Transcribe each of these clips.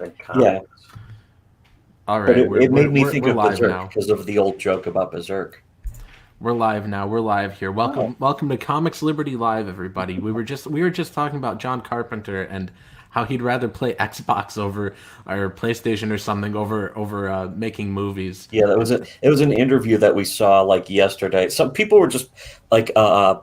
Yeah, All but right, it made me think we're of live Berserk now. because of the old joke about Berserk. We're live now. We're live here. Oh, Welcome to Comics Liberty Live, everybody. We were just talking about John Carpenter and how he'd rather play Xbox over or PlayStation or something over making movies. yeah, it was an interview that we saw like yesterday. Some people were just like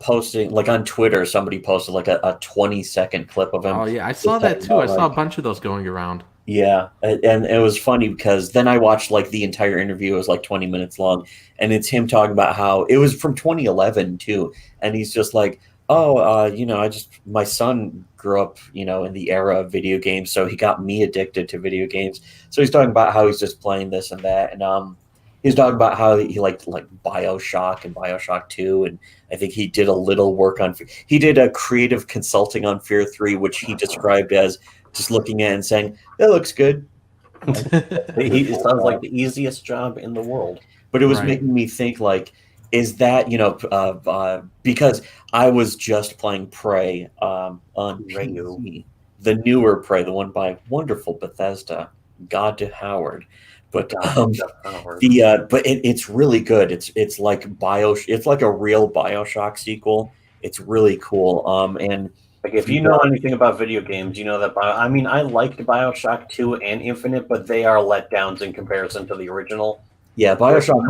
posting like on Twitter. Somebody posted like a 20-second clip of him Oh yeah, I saw just that talking too. I about saw a like bunch of those going around. yeah, and it was funny because then I watched like the entire interview. It was like 20 minutes long, and it's him talking about how it was from 2011 too, and he's just like, oh, I just my son grew up, in the era of video games, so he got me addicted to video games. So he's talking about how he's just playing this and that, and he's talking about how he liked like BioShock and BioShock 2, and I think he did a little work on. He did a creative consulting on Fear 3, which he described as just looking at it and saying that looks good. And It sounds like the easiest job in the world. but it was Right. making me think like, is that because I was just playing Prey on Rayu. PC, the newer Prey, the one by wonderful Bethesda, God to Howard, but Howard. it's really good. It's like it's like a real BioShock sequel. It's really cool. And Like if you know anything about video games, you know that I mean, I liked BioShock 2 and Infinite, but they are letdowns in comparison to the original. Yeah, BioShock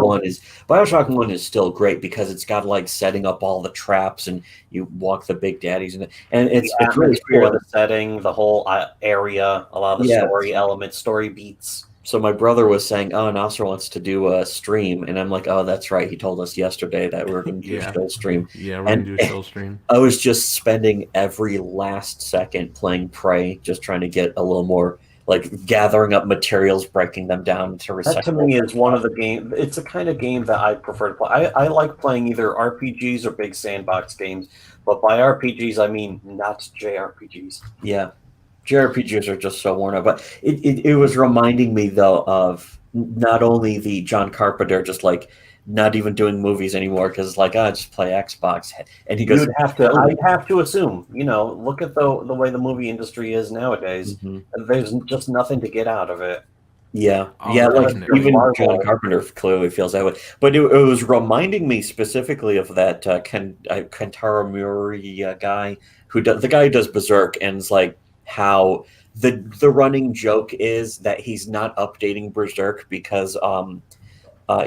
1 is still great because it's got like setting up all the traps and you walk the big daddies and it's really Atmosphere, cool. the setting, the whole area, a lot of the Yeah. story elements, story beats. So my brother was saying, "Oh, Nasser wants to do a stream," and I'm like, "Oh, that's right. He told us yesterday that we were going to do a Yeah. Shill stream." Yeah, we're gonna And do a show stream. I was just spending every last second playing Prey, just trying to get a little more like gathering up materials, breaking them down to recycle. That to me is one of the game. It's a kind of game that I prefer to play. I like playing either RPGs or big sandbox games, but by RPGs I mean not JRPGs. Yeah. JRPGs are just so worn out. But it was reminding me though of not only the John Carpenter just like not even doing movies anymore because like I just play Xbox and he goes You'd have to. I'd have to assume. Look at the way the movie industry is nowadays. Mhm. There's just nothing to get out of it. Yeah, Oh, yeah, like definitely. even Marvel. John Carpenter clearly feels that way. But it was reminding me specifically of that Kentaro Miura guy the guy who does Berserk, and it's like how the running joke is that he's not updating Berserk because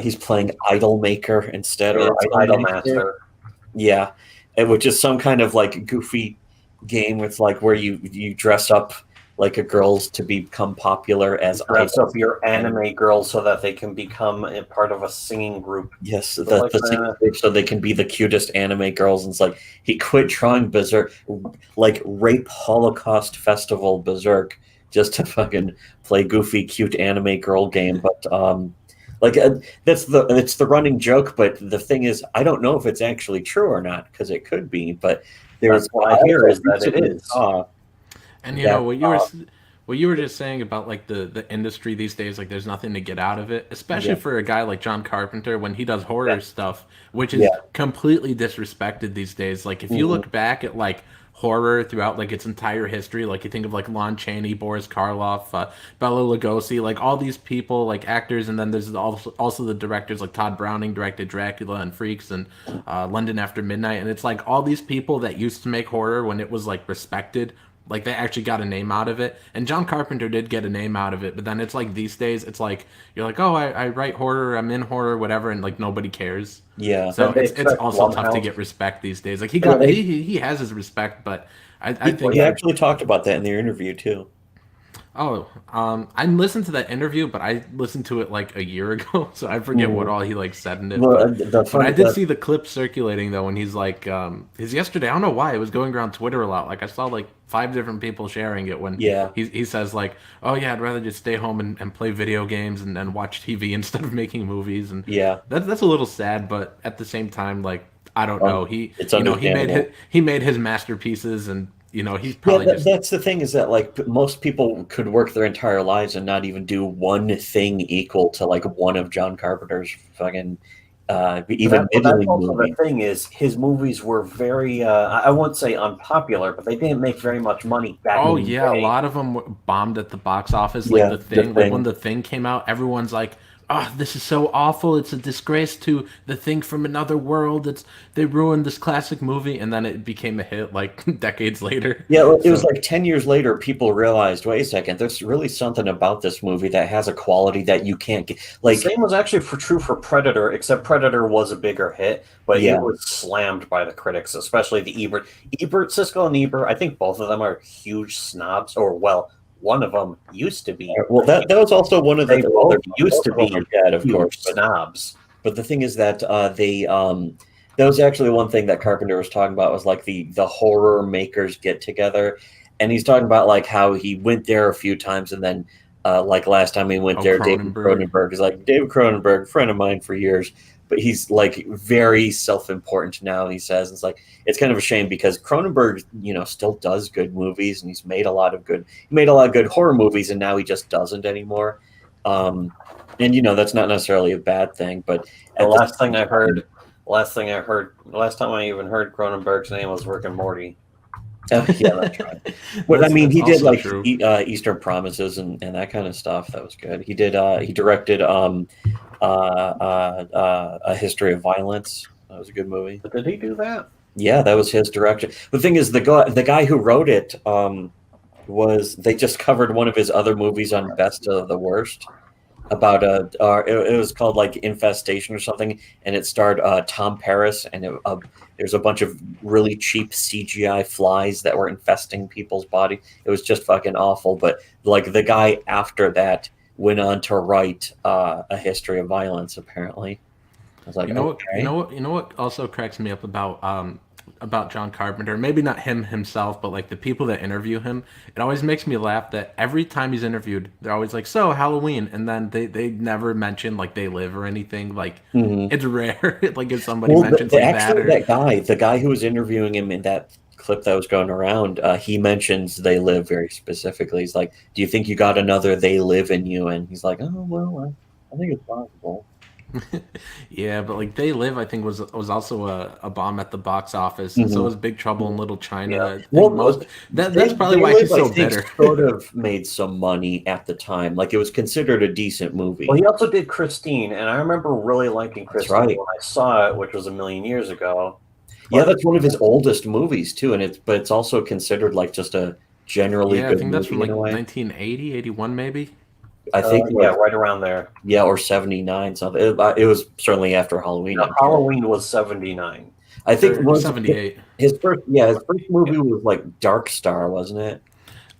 he's playing Idolmaker instead or Idolmaster. Yeah, which is some kind of like goofy game with like where you dress up like a girls to become popular as Dress idols. up your anime girls so that they can become a part of a singing group. Yes, like the singing group so they can be the cutest anime girls. And it's like he quit drawing Berserk, like rape Holocaust festival Berserk, just to fucking play goofy, cute anime girl game. But like it's the running joke. But the thing is, I don't know if it's actually true or not because it could be. But That's what I hear is that it is. And you know what you were just saying about like the industry these days, like there's nothing to get out of it, especially Yeah. for a guy like John Carpenter when he does horror Yeah. stuff, which is Yeah. completely disrespected these days. Like if you look back at like horror throughout like its entire history, like you think of like Lon Chaney, Boris Karloff, Bela Lugosi, like all these people, like actors, and then there's also the directors like Todd Browning directed Dracula and Freaks and London After Midnight, and it's like all these people that used to make horror when it was like respected, like they actually got a name out of it. And John Carpenter did get a name out of it, but then it's like these days it's like you're like, oh, I write horror, I'm in horror, whatever, and like nobody cares. Yeah. So They it's expect also tough to Blumhouse. get respect these days. Like Yeah, he has his respect, but I think He actually talked about that in their interview too. I listened to that interview, but I listened to it like a year ago, so I forget what all he like said in it. Well, But I did see the clip circulating though when he's like, his yesterday. I don't know why it was going around Twitter a lot. Like I saw like 5 different people sharing it when Yeah. he says like, oh yeah, I'd rather just stay home and play video games and watch TV instead of making movies. And Yeah. that's a little sad, but at the same time, like I don't know, it's he understandable. he made his masterpieces and. He's Yeah, probably just that's the thing is that like most people could work their entire lives and not even do one thing equal to like one of John Carpenter's fucking even That's middling also movie. the thing is his movies were very I won't say unpopular, but they didn't make very much money back Oh in the yeah, a day. lot of them bombed at the box office. Like Yeah, the The thing, like when Thing. the thing came out, everyone's like, "Oh, this is so awful! It's a disgrace to the thing from another world. They ruined this classic movie," and then it became a hit like decades later. Yeah, well, it was So like 10 years later, people realized, wait a second, there's really something about this movie that has a quality that you can't get. The Like, same was actually true for Predator, except Predator was a bigger hit, but it yeah. was slammed by the critics, especially the Ebert, Siskel and Ebert. I think both of them are huge snobs, or well, one of them used to be. Well, that was also one of the They well, both they're used to both of them be are dead, of huge course, snobs. but the thing is that they that was actually one thing that Carpenter was talking about was like the horror makers get together, and he's talking about like how he went there a few times, and then like last time he went oh, there, David Cronenberg. Cronenberg is like David Cronenberg, friend of mine for years, but he's like very self-important now. He says it's like it's kind of a shame because Cronenberg, still does good movies, and he made a lot of good horror movies, and now he just doesn't anymore. Um, and that's not necessarily a bad thing, but The at the last same thing I time, heard, the last time I even heard Cronenberg's name was Rick and Morty. yeah, that's right. But I that's mean, that's he did also like true. Eastern Promises and that kind of stuff. That was good. He directed A History of Violence. That was a good movie. But did he do that? Yeah, that was his direction. The thing is, the guy who wrote it was they just covered one of his other movies on Best of the Worst about it was called like Infestation or something, and it starred Tom Paris, and there's a bunch of really cheap CGI flies that were infesting people's body. It was just fucking awful. But like the guy after that went on to write A History of Violence. Apparently, I was like, You know what? You okay, know what? You know what also cracks me up about John Carpenter. Maybe not him himself, but like the people that interview him. It always makes me laugh that every time he's interviewed, they're always like, "So Halloween," and then they never mention like they live or anything. Like hmm it's rare. Like if somebody well, mentions like that actually, or the guy who was interviewing him in that clip that was going around, he mentions They Live very specifically. He's like, "Do you think you got another They Live in you?" And he's like, "Oh well, I think it's possible." yeah, but like They Live, I think was also a bomb at the box office, and so hmm was Big Trouble in Little Yeah. China. I think Well, most that's probably They why Live, he's I so think, bitter. sort of made some money at the time. Like it was considered a decent Well, movie. he also did Christine, and I remember really liking That's Christine right. when I saw it, which was a million years ago. Yeah, But that's one of his oldest movies too, and it's also considered like just a generally Yeah, I good think that's from movie in a like way. 1980, 81 maybe. I think yeah, like right around there. yeah, or 79 something. It was certainly after Halloween, No, I'm sure. Halloween was 79. I think Or was 78. his first movie was like Dark Star, wasn't it?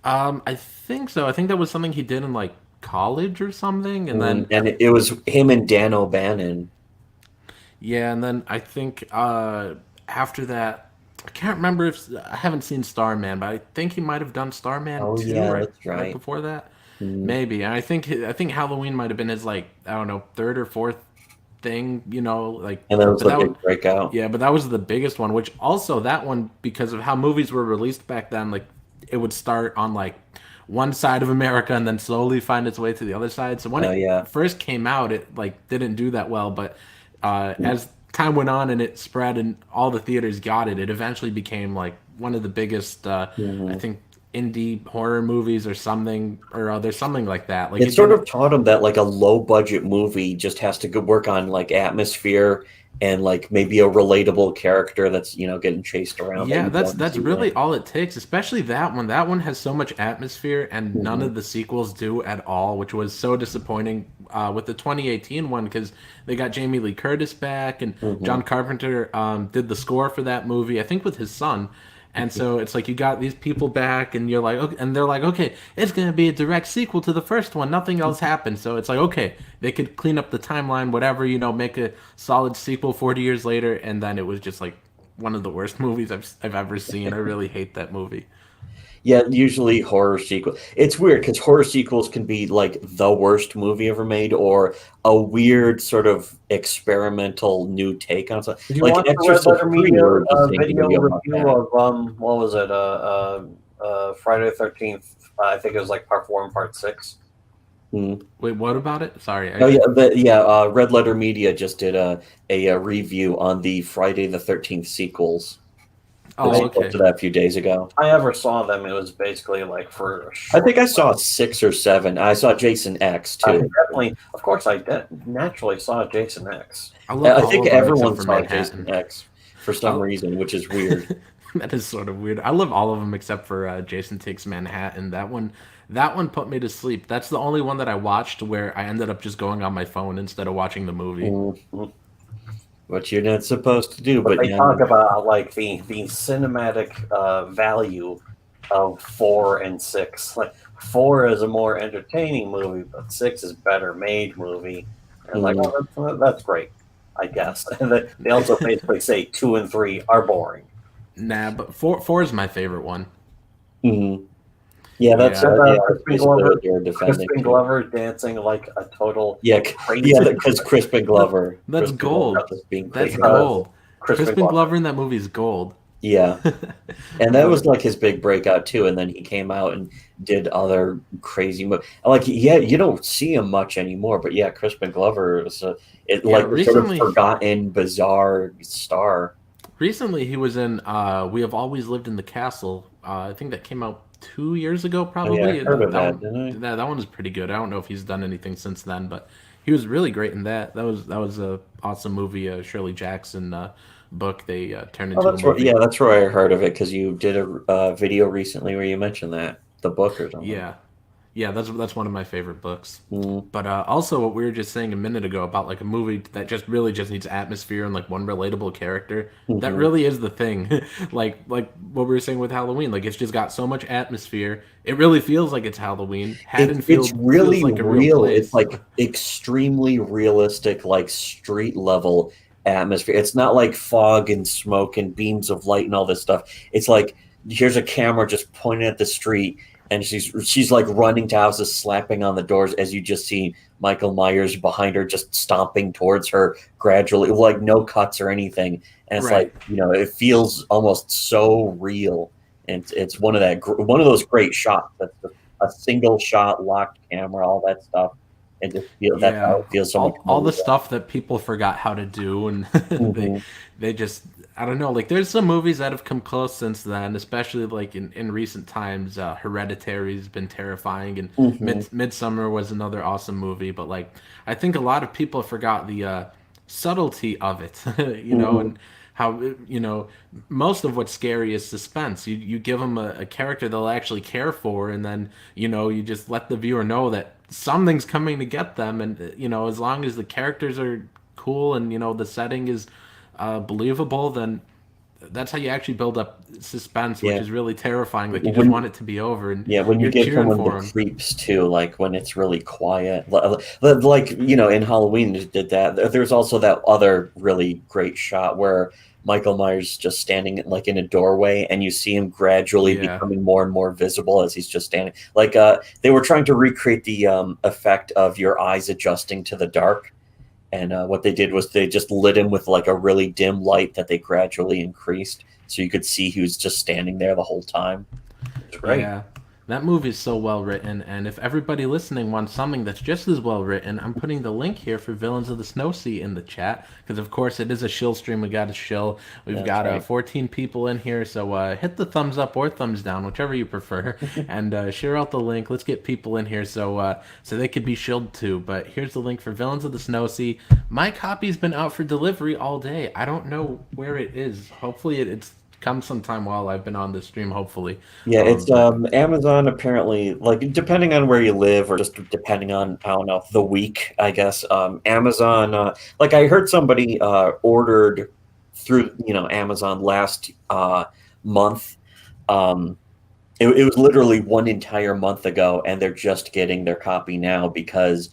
I think so. I think that was something he did in like college or something, and then And it was him and Dan O'Bannon. yeah, and then I think after that, I can't remember if I haven't seen Starman, but I think he might have done Starman Oh 2 yeah, that's right right. before that. Mhm. Maybe. And I think Halloween might have been his like I don't know third or fourth thing. Like And that was but the that big breakout. yeah, but that was the biggest one. Which also that one because of how movies were released back then, like it would start on like one side of America and then slowly find its way to the other side. So when Oh it yeah. first came out, it like didn't do that well. But as time went on and it spread and all the theaters got it, it eventually became like one of the biggest. I Mhm. think indie horror movies or something or there's something like that. Like It it sort didn't. of taught him that like a low budget movie just has to go work on like atmosphere and like maybe a relatable character that's getting chased around that Yeah, you that's want to that's see them. really all it takes, especially that one. That one has so much atmosphere, and none Mhm. of the sequels do at all, which was so disappointing with the 2018 one because they got Jamie Lee Curtis back, and John Mhm. Carpenter did the score for that movie, I think with his son. And so it's like you got these people back, and you're like, okay, and they're like, okay, it's gonna be a direct sequel to the first one. Nothing else happened, so it's like, okay, they could clean up the timeline, whatever, make a solid sequel 40 years later, and then it was just like one of the worst movies I've ever seen. I really hate that movie. Yeah, usually horror sequel. It's weird because horror sequels can be like the worst movie ever made, or a weird sort of experimental new take on something. Did you Like watch the Red Exorcist Letter 3, Media we were just saying video about review that. of what was it? Friday the 13th. I think it was like part 4 and part 6. Mm. Wait, what about it? Sorry. Oh yeah, Red Letter Media just did a review on the Friday the 13th sequels. They Oh, just okay. posted that a few days ago. I ever saw them. It was basically like for a I short. think I saw 6 or 7. I saw Jason X I too. definitely, of course, naturally saw Jason X. I love I all think of them except everyone for saw Manhattan. Jason X for some reason, which is weird. That is sort of weird. I love all of them except for Jason Takes Manhattan. That one put me to sleep. That's the only one that I watched where I ended up just going on my phone instead of watching the movie. Mm. What you're not supposed to do, But but they yeah, talk about like the cinematic value of 4 and 6. Like 4 is a more entertaining movie, but 6 is better made movie. And like, mm, oh, that's great, I guess. And they also basically say 2 and 3 are boring. Nah, but four is my favorite one. mm. Yeah, that's Yeah. yeah, that's Crispin basically Glover, what they're defending Crispin too. Glover dancing like a total Yeah, crazy. yeah, because Crispin Glover, That's Crispin Glover gold. just being That's crazy. gold. Crispin Crispin Glover. Glover in that movie is gold. Yeah, and that was But like his big breakout too. And then he came out and did other crazy movies. Like, yeah, you don't see him much anymore. But yeah, Crispin Glover is yeah, like a sort of forgotten, bizarre star. recently he was in We Have Always Lived in the Castle. I think that came out 2 years ago, Oh yeah, I probably. heard of That that, one, didn't I? that one is pretty good. I don't know if he's done anything since then, but he was really great in that. That was a awesome movie. Shirley Jackson book they turned Oh, into a movie. that's where I heard of it because you did a video recently where you mentioned that the book or something. Yeah, yeah, that's one of my favorite books. Mm, But also, what we were just saying a minute ago about like a movie that just really just needs atmosphere and like one relatable character. That hmm really is the thing. like what we were saying with Halloween. Like it's just got so much atmosphere. It really feels like it's Halloween. It's Haddonfield feels really like a real real. It's place. like extremely realistic, like street level atmosphere. It's not like fog and smoke and beams of light and all this stuff. It's like here's a camera just pointing at the street, and she's like running to houses, slapping on the doors as you just see Michael Myers behind her, just stomping towards her gradually, like no cuts or anything. And it's like Right. it feels almost so real. And it's one of those great shots that's a single shot, locked camera, all that stuff. And just that's how Yeah, it feels so much all more the real. stuff that people forgot how to do, and they Hmm they just I don't know. Like there's some movies that have come close since then, especially like in recent times. Hereditary's been terrifying, and hmm Midsummer was another awesome movie. But like I think a lot of people forgot the subtlety of it, hmm and how most of what's scary is suspense. You give them a character they'll actually care for, and then you just let the viewer know that something's coming to get them, and as long as the characters are cool and the setting is believable, then that's how you actually build up suspense, which Yeah. is really terrifying. Like you just When want it to be over, and Yeah, when you you're give cheering someone the for them. creeps too, like when it's really quiet, like in Halloween they did that. There's also that other really great shot where Michael Myers just standing like in a doorway, and you see him gradually Yeah, becoming more and more visible as he's just standing. Like they were trying to recreate the effect of your eyes adjusting to the dark, and what they did was they just lit him with like a really dim light that they gradually increased, so you could see he was just standing there the whole time. It's great. yeah. That movie is so well written, and if everybody listening wants something that's just as well written, I'm putting the link here for Villains of the Snow Sea in the chat, because of course it is a shill stream. We got a shill. We've That's got right. 14 people in here, so hit the thumbs up or thumbs down, whichever you prefer, and share out the link. Let's get people in here so they could be shilled too. But here's the link for Villains of the Snow Sea. My copy's been out for delivery all day. I don't know where it is. Hopefully it's come sometime while I've been on the stream. Hopefully, Yeah, it's but Amazon apparently, like depending on where you live or just depending on, I don't know, the week, I guess. Amazon like I heard somebody ordered through, Amazon last month. It was literally one entire month ago, and they're just getting their copy now because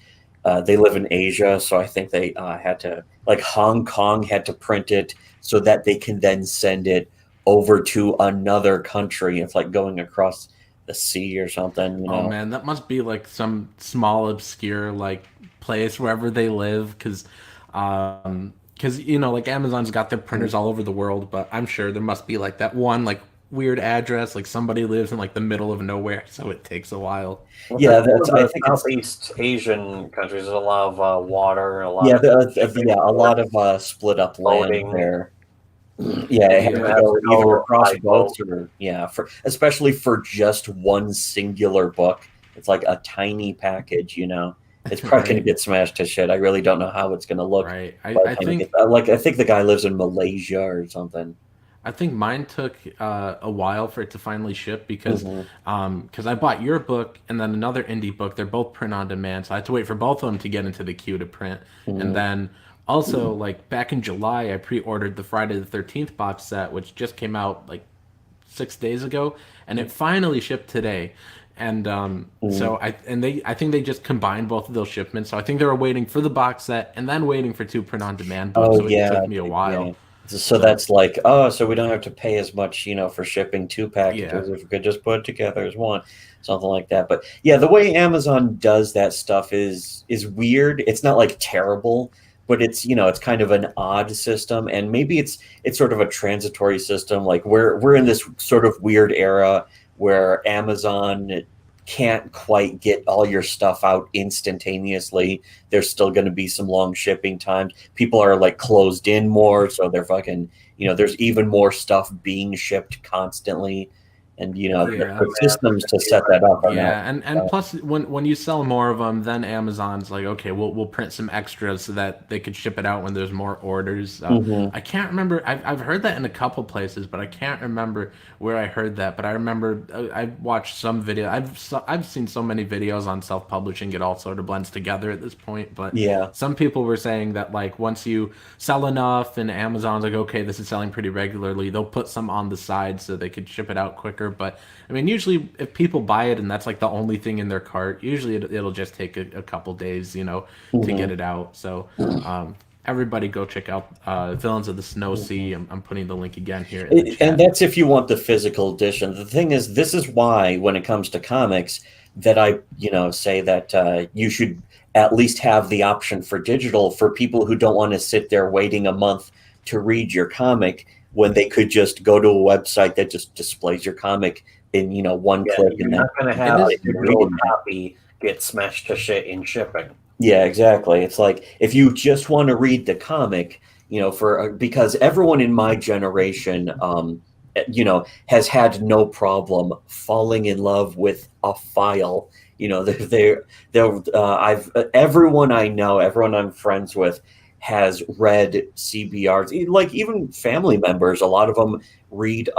they live in Asia, so I think they had to, like Hong Kong had to print it so that they can then send it over to another country. It's like going across the sea or something, oh man, that must be like some small obscure like place wherever they live, because like Amazon's got their printers all over the world, but I'm sure there must be like that one like weird address, like somebody lives in like the middle of nowhere, so it takes a while. Well, Yeah, I the think it's Southeast Asian countries, there's a lot of water, a lot yeah, of yeah, a lot of split up land boating. there. Yeah, And it you has to Yeah. have go to either go across by boats boat. or yeah, for especially for just one singular book. It's like a tiny package, you know. It's probably going to Right. get smashed to shit. I really don't know how it's going to look Right. by the I time it gets. think Like I think the guy lives in Malaysia or something. I think mine took a while for it to finally ship Hmm. because I bought your book and then another indie book. They're both print on demand, so I had to wait for both of them to get into the queue to print. And Hmm. then also like back in July, I pre-ordered the Friday the 13th box set, which just came out like 6 days ago, and it finally shipped today. And Hmm. so I think they just combined both of those shipments. So I think they were waiting for the box set and then waiting for two print on demand books. Oh So it yeah, took me a yeah. while. So So that's like, oh, so we don't have to pay as much, you know, for shipping two yeah. packages if we could just put it together as one, something like that. But yeah, the way Amazon does that stuff is weird. It's not like terrible, but it's, you know, it's kind of an odd system, and maybe it's sort of a transitory system. Like we're in this sort of weird era where Amazon can't quite get all your stuff out instantaneously. There's still going to be some long shipping times. People are like closed in more, so they're fucking, you know, there's even more stuff being shipped constantly, and you know Yeah. the systems to set that up are not. Yeah, and plus when you sell more of them, then Amazon's like, okay, we'll print some extras so that they could ship it out when there's more orders. Mhm. I can't remember. I've heard that in a couple places, but I can't remember where I heard that. But I remember I've watched some video. I've seen so many videos on self publishing. It all sort of blends together at this point. But Yeah. some people were saying that like once you sell enough and Amazon's like, okay, this is selling pretty regularly, they'll put some on the side so they could ship it out quicker. But I mean, usually if people buy it and that's like the only thing in their cart, usually it'll just take a couple days, to get Mhm. it out. So everybody go check out Villains of the Snow Sea. I'm putting the link again here in the And chat. that's if you want the physical edition. The thing is, this is why, when it comes to comics, that I, you know, say that you should at least have the option for digital for people who don't want to sit there waiting a month to read your comic when they could just go to a website that just displays your comic in, you know, one Yeah, click you're and then not going to It have is. a digital copy get smashed to shit in shipping. yeah, exactly. It's like if you just want to read the comic, you know, for because everyone in my generation, you know, has had no problem falling in love with a file. You know, I've everyone I know, everyone I'm friends with, has read CBRs. Like even family members, a lot of them read.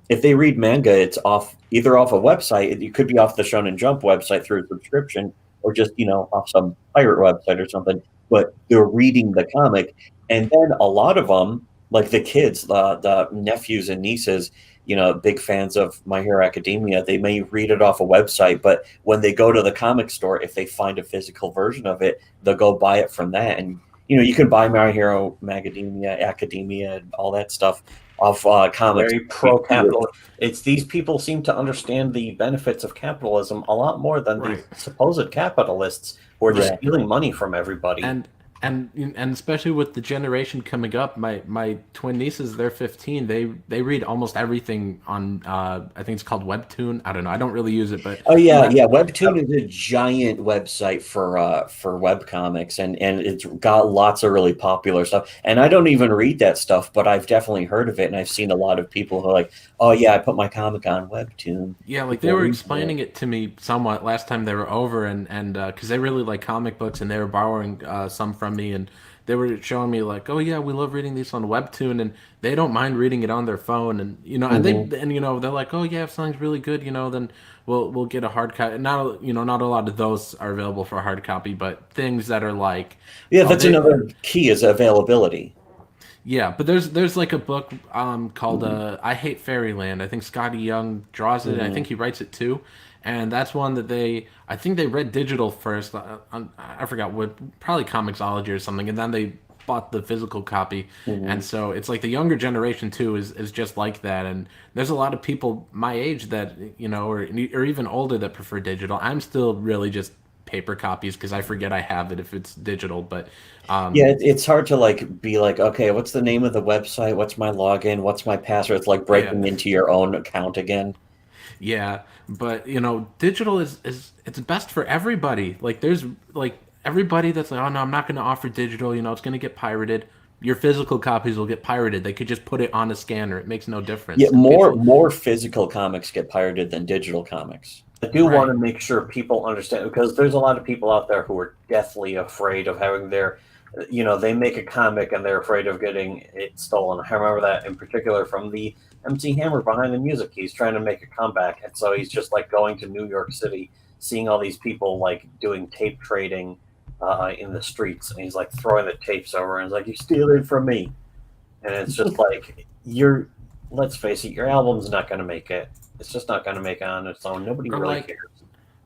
If they read manga, it's off either off a website. It could be off the Shonen Jump website through a subscription, or just, you know, off some pirate website or something, but they're reading the comic. And then a lot of them, like the kids, the nephews and nieces, you know, big fans of My Hero Academia, they may read it off a website, but when they go to the comic store, if they find a physical version of it, they'll go buy it from that. And you know, you can buy My Hero Academia, and all that stuff off comics. Very pro-capital. It's these people seem to understand the benefits of capitalism a lot more than the Right. supposed capitalists who are just Yeah. stealing money from everybody. and and especially with the generation coming up, my twin nieces, they're 15. They read almost everything on I think it's called Webtoon. I don't know, I don't really use it, but Oh yeah, let yeah. Webtoon is a giant website for web comics, and it's got lots of really popular stuff. And I don't even read that stuff, but I've definitely heard of it, and I've seen a lot of people who are like, "Oh yeah, I put my comic on Webtoon." yeah, like they People were read it. explaining it to me somewhat last time they were over, and because they really like comic books and they were borrowing some from me, and they were showing me like, oh yeah, we love reading these on Webtoon, and they don't mind reading it on their phone, and Mhm. they're like, oh yeah, if something's really good, then we'll get a hard copy. Not not a lot of those are available for a hard copy, but things that are like, Yeah, oh that's another key is availability. yeah, but there's like a book called I Hate Fairyland. I think Scotty Young draws it. I Mhm. think he writes it too. And that's one that I think they read digital first. I forgot what, probably Comixology or something, and then they bought the physical copy. And Mhm. so it's like the younger generation too is just like that. And there's a lot of people my age that or even older that prefer digital. I'm still really just paper copies because I forget I have it if it's digital. But Yeah, it's hard to like be like, okay, what's the name of the website? What's my login? What's my password? It's like breaking yeah, into your own account again. yeah. But digital is it's best for everybody. Like there's like everybody that's like, oh no, I'm not going to offer digital. It's going to get pirated. Your physical copies will get pirated. They could just put it on a scanner. It makes no Yeah, difference. And more people, more physical comics get pirated than digital comics. I do want right? to make sure people understand because there's a lot of people out there who are deathly afraid of having their, they make a comic and they're afraid of getting it stolen. I remember that in particular from the MC Hammer behind the music. He's trying to make a comeback, and so he's just like going to New York City, seeing all these people like doing tape trading in the streets, and he's like throwing the tapes over, and he's like, "You steal it from me," and it's just like you're. Let's face it, your album's not going to make it. It's just not going to make it on its own. Nobody Or really like cares.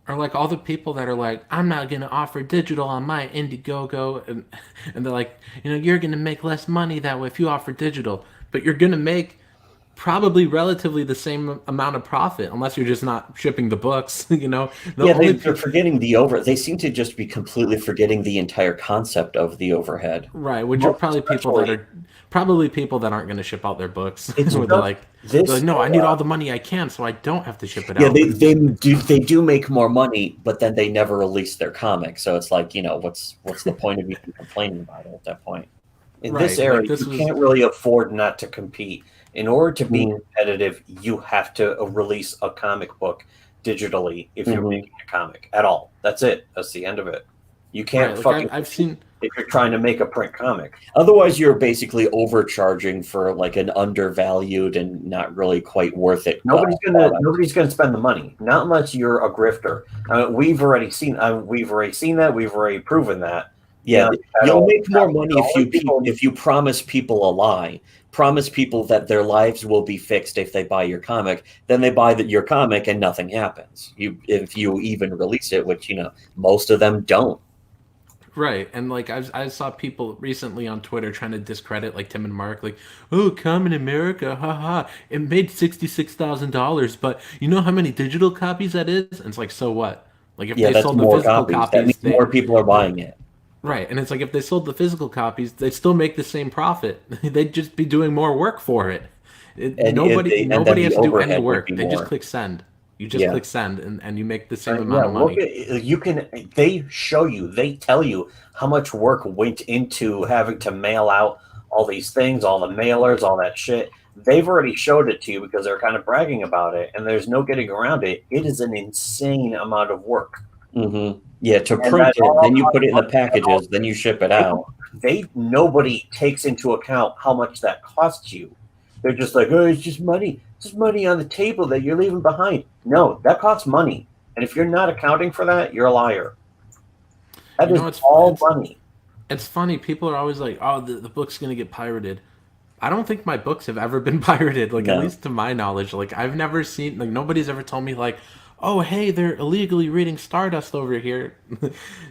or like all the people that are like, I'm not gonna offer digital on my Indiegogo, and they're like, you're gonna make less money that way if you offer digital, but you're gonna make probably relatively the same amount of profit unless you're just not shipping the books. The Yeah, only they're forgetting they seem to just be completely forgetting the entire concept of the overhead. right, which are Most probably especially, people that aren't going to ship out their books. it's Where just they're this. like, no, I need all the money I can, so I don't have to ship it Yeah, out. they do make more money, but then they never release their comic. So it's like, what's the point of even complaining about it at that point? In this Right, era, like this you was can't really afford not to compete. In order to be Mhm, competitive, you have to release a comic book digitally if you're mhm. making a comic at all. That's it. That's the end of it. You right. can't Like fucking I've compete seen if you're trying to make a print comic. Otherwise, you're basically overcharging for like an undervalued and not really quite worth it product. Nobody's gonna spend the money, not unless you're a grifter. We've already seen that. We've already proven that. Yeah, Beyond a you'll shadow of make a more doubt. money The only people if you promise people a lie, promise people that their lives will be fixed if they buy your comic, then they buy your comic and nothing happens. If you even release it, which most of them don't. right, and like I saw people recently on Twitter trying to discredit like Tim and Mark, like, oh, come in America, haha, it made $66,000, but you know how many digital copies that is? And it's like, so what? Like if Yeah, they that's sold the more physical copies. That copies, means more people are buying it. right, and it's like if they sold the physical copies, they'd still make the same profit. They'd just be doing more work for it. And then Nobody the has to do any overhead would work. be They just more. click send. You just Yeah. click send, and you make the same Yeah, amount of look money. at you can. They show you. They tell you how much work went into having to mail out all these things, all the mailers, all that shit. They've already showed it to you because they're kind of bragging about it, and there's no getting around it. It is an insane amount of work, Yeah, to and print it, then you put it in the packages, then you ship it they, out. nobody takes into account how much that costs you. They're just like, oh, it's just money. It's just money on the table that you're leaving behind. No, that costs money, and if you're not accounting for that, you're a liar. That You is know, all money. it's funny. People are always like, "Oh, the book's gonna get pirated." I don't think my books have ever been pirated. Like at No. least to my knowledge, like I've never seen like nobody's ever told me like, "Oh, hey, they're illegally reading Stardust over here."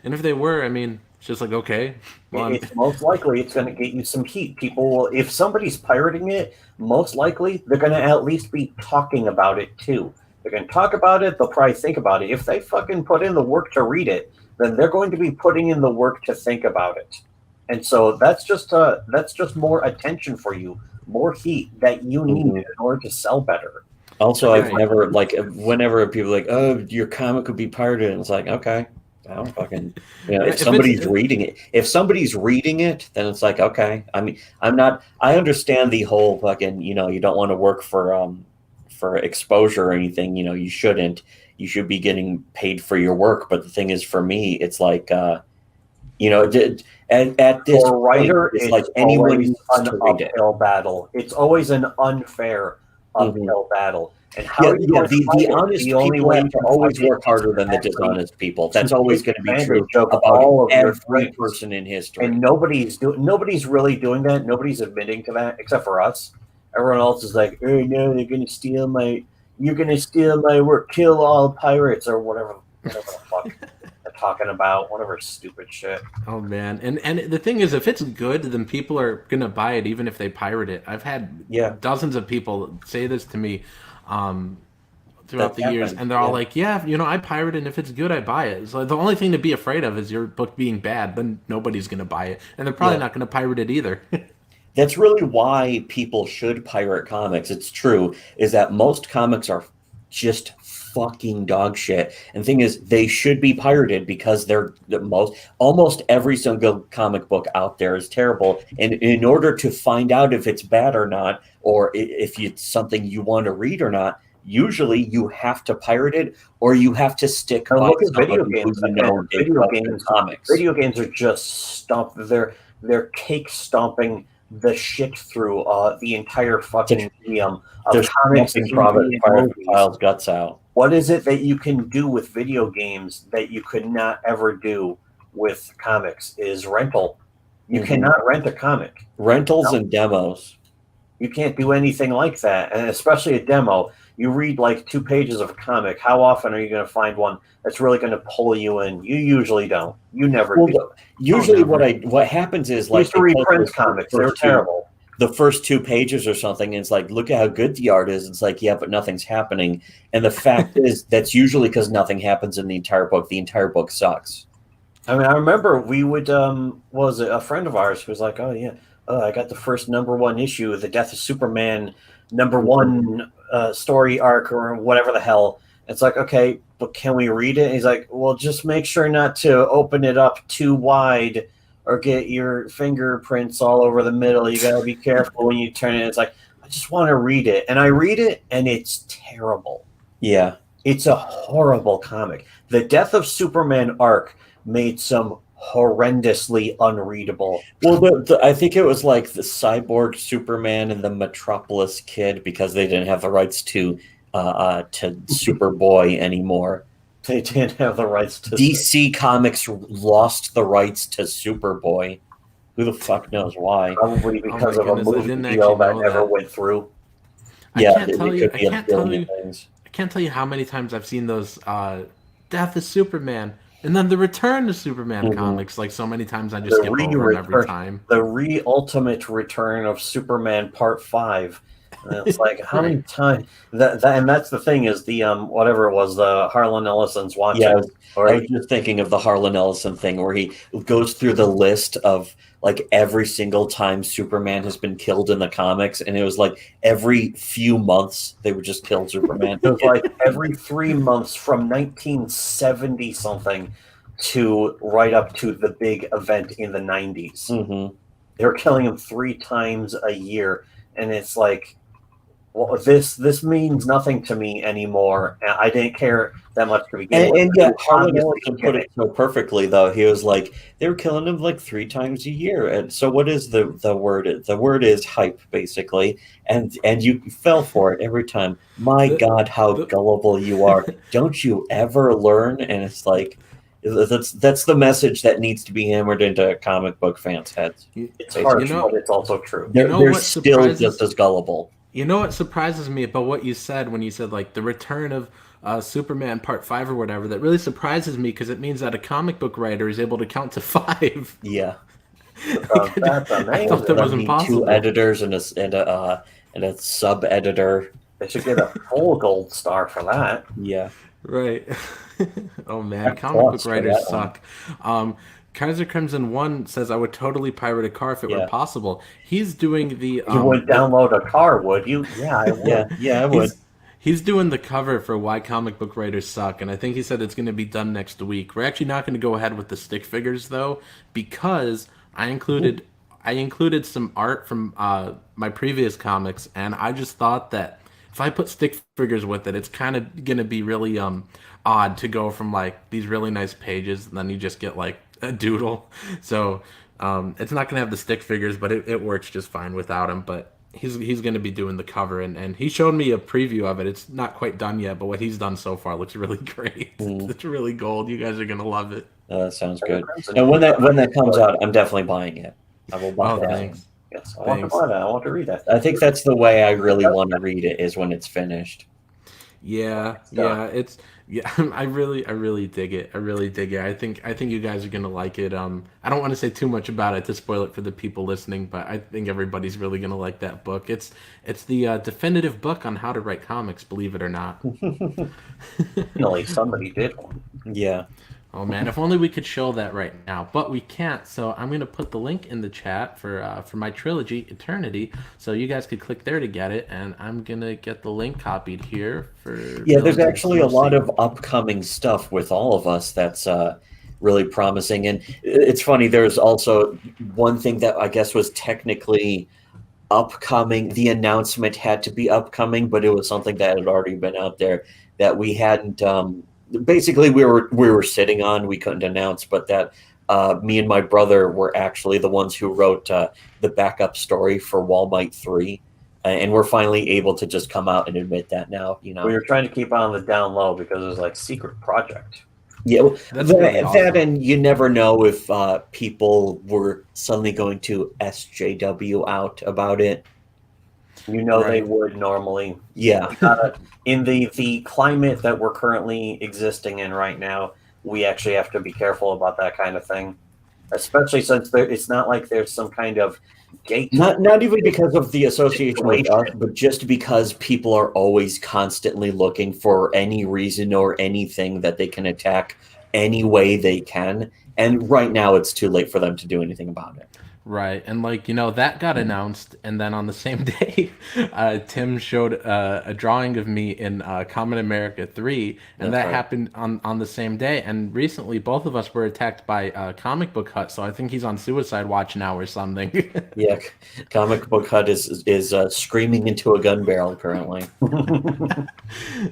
And if they were, I mean, it's just like okay, well, It's most likely it's going to get you some heat. People will, if somebody's pirating it, most likely they're going to at least be talking about it too. They're going to talk about it. They'll probably think about it. If they fucking put in the work to read it, then they're going to be putting in the work to think about it. And so that's just more attention for you, more heat that you need Mhm. in order to sell better. Also, I've right. never like whenever people are like, oh, your comic could be pirated, and it's like, okay, I don't fucking, Yeah, if somebody's reading it, then it's like, okay. I mean, I understand the whole fucking, you don't want to work for exposure or anything. You shouldn't. You should be getting paid for your work. But the thing is, for me, it's like, at this For a writer, point, it's like it's anyone always needs an to read it. uphill battle. It's always an unfair Mhm. uphill battle. And how Yeah, are you yeah. going to fight The it? honest The only people way have you to can always fight it work is harder than the actually dishonest people. to That's always take going to be true advantage of about all of your every friends. person in And history. nobody's really doing that. Nobody's admitting to that except for us. Everyone else is like, oh no, you're gonna steal my work, kill all pirates or whatever the fuck they're talking about, whatever stupid shit. Oh man, and the thing is, if it's good, then people are gonna buy it, even if they pirate it. I've had Yeah. dozens of people say this to me. Um, throughout the years, and they're all like, yeah, I pirate it, and if it's good, I buy it. So the only thing to be afraid of is your book being bad, then nobody's going to buy it, and they're probably not going to pirate it either. That's really why people should pirate comics. It's true, is that most comics are just fucking dog shit. And the thing is, they should be pirated because they're almost every single comic book out there is terrible. And in order to find out if it's bad or not, or if it's something you want to read or not, usually you have to pirate it, or you have to stick by video games. Video games are just they're cake stomping the shit through the entire fucking medium of comics and files guts out. What is it that you can do with video games that you could not ever do with comics? Is rental. You cannot rent a comic. Rentals and demos. You can't do anything like that, and especially a demo. You read like 2 pages of a comic. How often are you going to find one that's really going to pull you in? You usually don't. You never do. Usually, what happens is like to read Prince comics. They're terrible. The first 2 pages or something, and it's like, look at how good the art is. It's like, yeah, but nothing's happening. And the fact is, that's usually because nothing happens in the entire book. The entire book sucks. I mean, I remember we would was it a friend of ours who was like, oh yeah, I got the first #1 issue of the Death of Superman #1 story arc or whatever the hell. It's like, okay, but can we read it? And he's like, well, just make sure not to open it up too wide or get your fingerprints all over the middle. You got to be careful when you turn it. It's like, I just want to read it. And I read it, and it's terrible. Yeah. It's a horrible comic. The Death of Superman arc made some horrendously unreadable. Well, I think it was like the Cyborg Superman and the Metropolis Kid, because they didn't have the rights to Superboy anymore. They didn't have the rights to DC Comics lost the rights to Superboy. Who the fuck knows why? Probably because of a movie deal that never went through. I can't tell you how many times I've seen those Death of Superman and then the Return to Superman comics. Like so many times I just skip over them every time. The ultimate return of Superman Part 5. And it's like, how many times? And that's the thing is the whatever it was, the Harlan Ellison's watching. Yeah, I was just thinking of the Harlan Ellison thing where he goes through the list of like every single time Superman has been killed in the comics, and it was like every few months they would just kill Superman. It was like every 3 months from 1970 something to right up to the big event in the 90s. They were killing him 3 times a year, and it's like, well, this means nothing to me anymore. I didn't care that much to begin with. And yet, Harlan Ellison put it so perfectly, though. He was like, they were killing him like 3 times a year. And so what is the word? The word is hype, basically. And you fell for it every time. My God, how gullible you are. Don't you ever learn? And it's like, that's the message that needs to be hammered into comic book fans' heads. It's harsh, but it's also true. They're still just as gullible. You know what surprises me about what you said when you said like the return of Superman Part 5 or whatever? That really surprises me because it means that a comic book writer is able to count to 5. Yeah, that's amazing. I thought that was impossible. 2 editors and a sub editor. They should get a full gold star for that. Yeah, right. Oh man, comic book writers suck. Kaiser Crimson 1 says, I would totally pirate a car if it were possible. He's doing the... you would download a car, would you? Yeah, I would. Yeah, I would. He's doing the cover for Why Comic Book Writers Suck, and I think he said it's going to be done next week. We're actually not going to go ahead with the stick figures, though, because I included some art from my previous comics, and I just thought that if I put stick figures with it, it's kind of going to be really odd to go from like these really nice pages, and then you just get like a doodle. So it's not going to have the stick figures, but it works just fine without him. But he's going to be doing the cover, and he showed me a preview of it. It's not quite done yet, but what he's done so far looks really great. It's really gold. You guys are going to love it. That sounds good. And when that comes out, I'm definitely buying it. I will buy that. Thanks. Yes, I want to buy that. I want to read that. I think that's the way I really want to read it, is when it's finished. Yeah, yeah, it's yeah. I really dig it. I really dig it. I think you guys are gonna like it. I don't want to say too much about it to spoil it for the people listening, but I think everybody's really gonna like that book. It's the definitive book on how to write comics. Believe it or not. Finally, somebody did one. Yeah. Oh man, if only we could show that right now, but we can't. So I'm gonna put the link in the chat for my trilogy, Eternity, so you guys could click there to get it. And I'm gonna get the link copied here for. Yeah, there's Villains of the actually a Snow lot Sea. of upcoming stuff with all of us that's really promising. And it's funny, there's also one thing that I guess was technically upcoming. The announcement had to be upcoming, but it was something that had already been out there that we hadn't. Basically, we were sitting on. We couldn't announce, but that me and my brother were actually the ones who wrote the backup story for Wall Might 3. And we're finally able to just come out and admit that now. You know, We were trying to keep it on the down low because it was like secret project. yeah, well, That's really that awesome. and you never know if people were suddenly going to SJW out about it. You know they Right. would normally. Yeah, We gotta, in the climate that we're currently existing in right now, we actually have to be careful about that kind of thing, especially since it's not like there's some kind of gate. not even because of the association with us, but just because people are always constantly looking for any reason or anything that they can attack any way they can. And right now, it's too late for them to do anything about it. Right, and like that got announced, and then on the same day, Tim showed a drawing of me in Common America 3, and That's that right. happened on the same day. And recently, both of us were attacked by Comic Book Hut, so I think he's on suicide watch now or something. Yeah, Comic Book Hut is screaming into a gun barrel currently.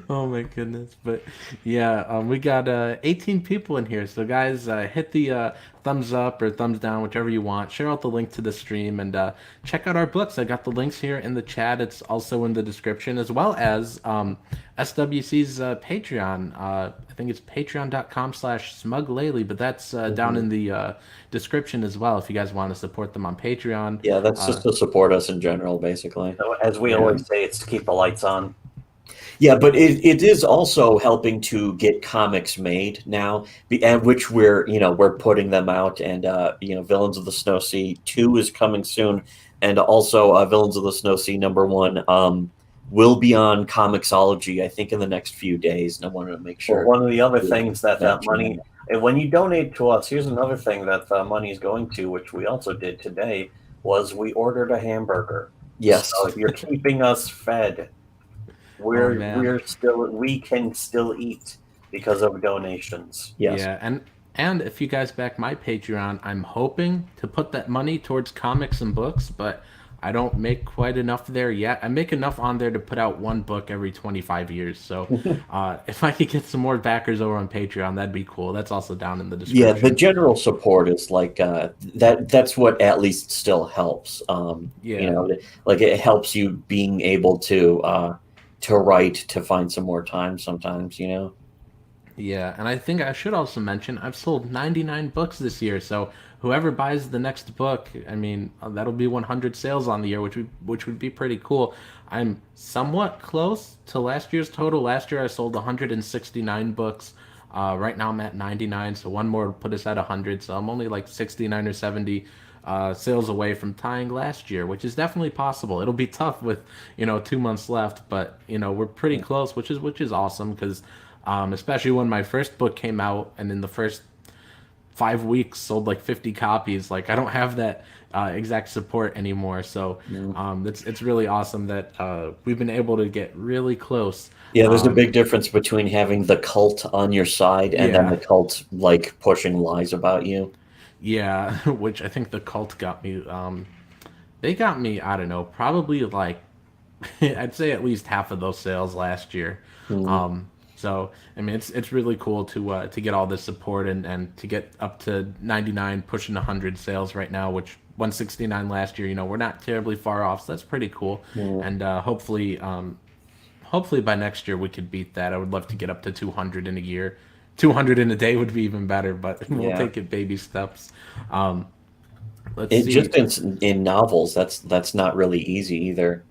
Oh my goodness! But yeah, we got 18 people in here, so guys, hit the thumbs up or thumbs down, whichever you want. Share out the link to the stream and check out our books. I got the links here in the chat. It's also in the description, as well as SWC's Patreon. I think it's patreon.com/smuglaley, but that's down in the description as well if you guys want to support them on Patreon. Yeah, that's just to support us in general, basically. So as we always say, it's to keep the lights on. Yeah, but it is also helping to get comics made now, and which we're putting them out, and Villains of the Snow Sea 2 is coming soon, and also Villains of the Snow Sea #1 will be on Comixology, I think, in the next few days, and I wanted to make sure. Well, one of the other things that That's money, and when you donate to us, here's another thing that the money is going to, which we also did today, was we ordered a hamburger. Yes. So you're keeping us fed. Oh, man. We can still eat because of donations. Yes. Yeah, and if you guys back my Patreon, I'm hoping to put that money towards comics and books, but I don't make quite enough there yet. I make enough on there to put out one book every 25 years. So if I could get some more backers over on Patreon, that'd be cool. That's also down in the description. Yeah, the general support is like that's what at least still helps. Yeah. Like it helps you being able to write, to find some more time sometimes, Yeah, and I think I should also mention I've sold 99 books this year, so whoever buys the next book, I mean, that'll be 100 sales on the year, which would be pretty cool. I'm somewhat close to last year's total. Last year I sold 169 books. Right now I'm at 99, so one more would put us at 100. So I'm only like 69 or 70 sales away from tying last year, which is definitely possible. It'll be tough with 2 months left, but we're pretty close, which is awesome because especially when my first book came out and in the first 5 weeks sold like 50 copies. Like I don't have that exact support anymore, so it's really awesome that we've been able to get really close. Yeah, there's a big difference between having the cult on your side and then Yeah. the cult like pushing lies about you. Yeah, which I think the cult got me. They got me. I don't know, probably like I'd say at least half of those sales last year. So I mean, it's really cool to get all this support and to get up to 99, pushing 100 sales right now, which 169 last year. We're not terribly far off, so that's pretty cool. And hopefully by next year we could beat that. I would love to get up to 200 in a year. 200 in a day would be even better, but we'll take it baby steps. Let's see. Just in novels, that's not really easy either.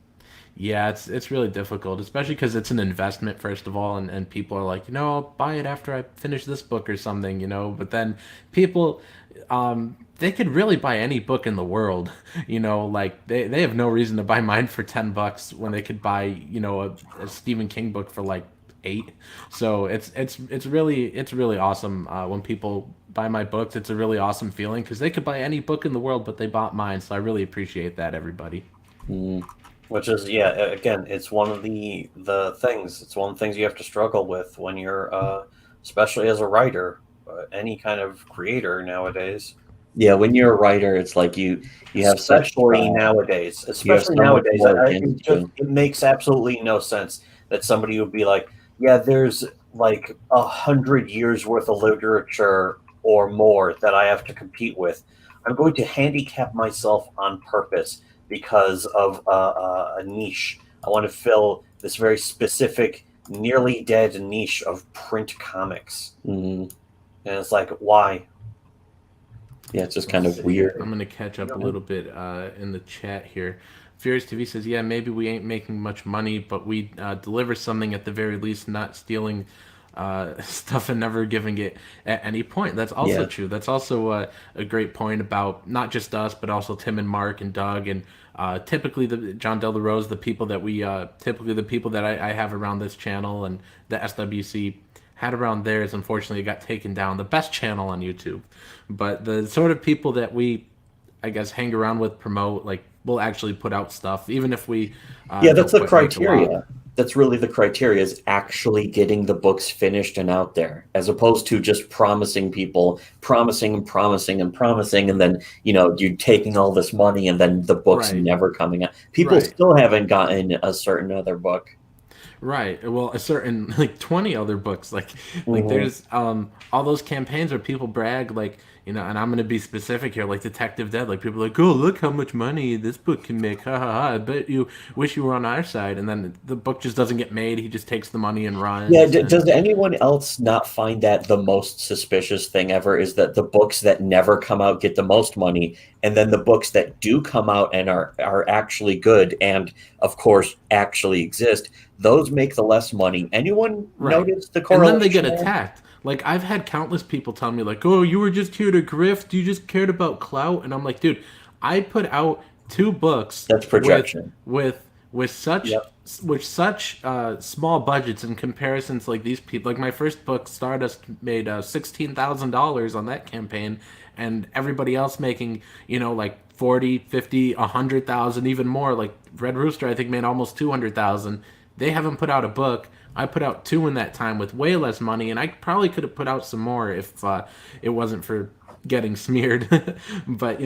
Yeah, it's really difficult, especially because it's an investment, first of all, and people are like, I'll buy it after I finish this book or something, but then people, they could really buy any book in the world, like they have no reason to buy mine for $10 when they could buy, a Stephen King book for like 8. So it's really awesome when people buy my books. It's a really awesome feeling because they could buy any book in the world, but they bought mine. So I really appreciate that, everybody. Mm. Which is, yeah, again, it's one of the things. It's one of the things you have to struggle with when you're, especially as a writer, any kind of creator nowadays. Yeah, when you're a writer, it's like you have such Especially nowadays. you have Especially so much nowadays, more it makes absolutely no sense that somebody would be like, yeah, there's like 100 years worth of literature or more that I have to compete with. I'm going to handicap myself on purpose because of a niche. I want to fill this very specific, nearly dead niche of print comics. Mhm. And it's like, why? Yeah, it's just kind of weird. I'm gonna catch up a little bit in the chat here. Furious TV says, "Yeah, maybe we ain't making much money, but we deliver something at the very least, not stealing stuff and never giving it at any point." That's also Yeah. true. That's also a great point about not just us, but also Tim and Mark and Doug and typically the John Del Rose, the people that we typically the people that I have around this channel and the SWC had around theirs. Unfortunately, it got taken down. The best channel on YouTube, but the sort of people that we, I guess, hang around with, promote, like, we'll actually put out stuff, even if we. Yeah, that's don't the quite make a lot. criteria. That's really the criteria, is actually getting the books finished and out there, as opposed to just promising people, promising and promising and promising, and then you're taking all this money and then the book's Right. never coming out. People Right. still haven't gotten a certain other book. Right. Well, a certain like 20 other books, like Mhm. there's all those campaigns where people brag, like, and I'm gonna be specific here, like Detective Dead, like people are like, oh, look how much money this book can make, ha ha ha. I bet you wish you were on our side, and then the book just doesn't get made. He just takes the money and runs. Yeah, and- does anyone else not find that the most suspicious thing ever is that the books that never come out get the most money, and then the books that do come out and are actually good and, of course, actually exist, those make the less money. Anyone Right. notice the And correlation then they get there? attacked. Like, I've had countless people tell me, like, oh, you were just here to grift, you just cared about clout. And I'm like, dude, I put out 2 books That's projection. with such Yep. small budgets in comparison to, like, these people. Like, my first book, Stardust, made $16,000 on that campaign, and everybody else making, like 40, 50, 100,000, even more. Like Red Rooster, I think, made almost 200,000. They haven't put out a book. I put out 2 in that time with way less money, and I probably could have put out some more if it wasn't for getting smeared. But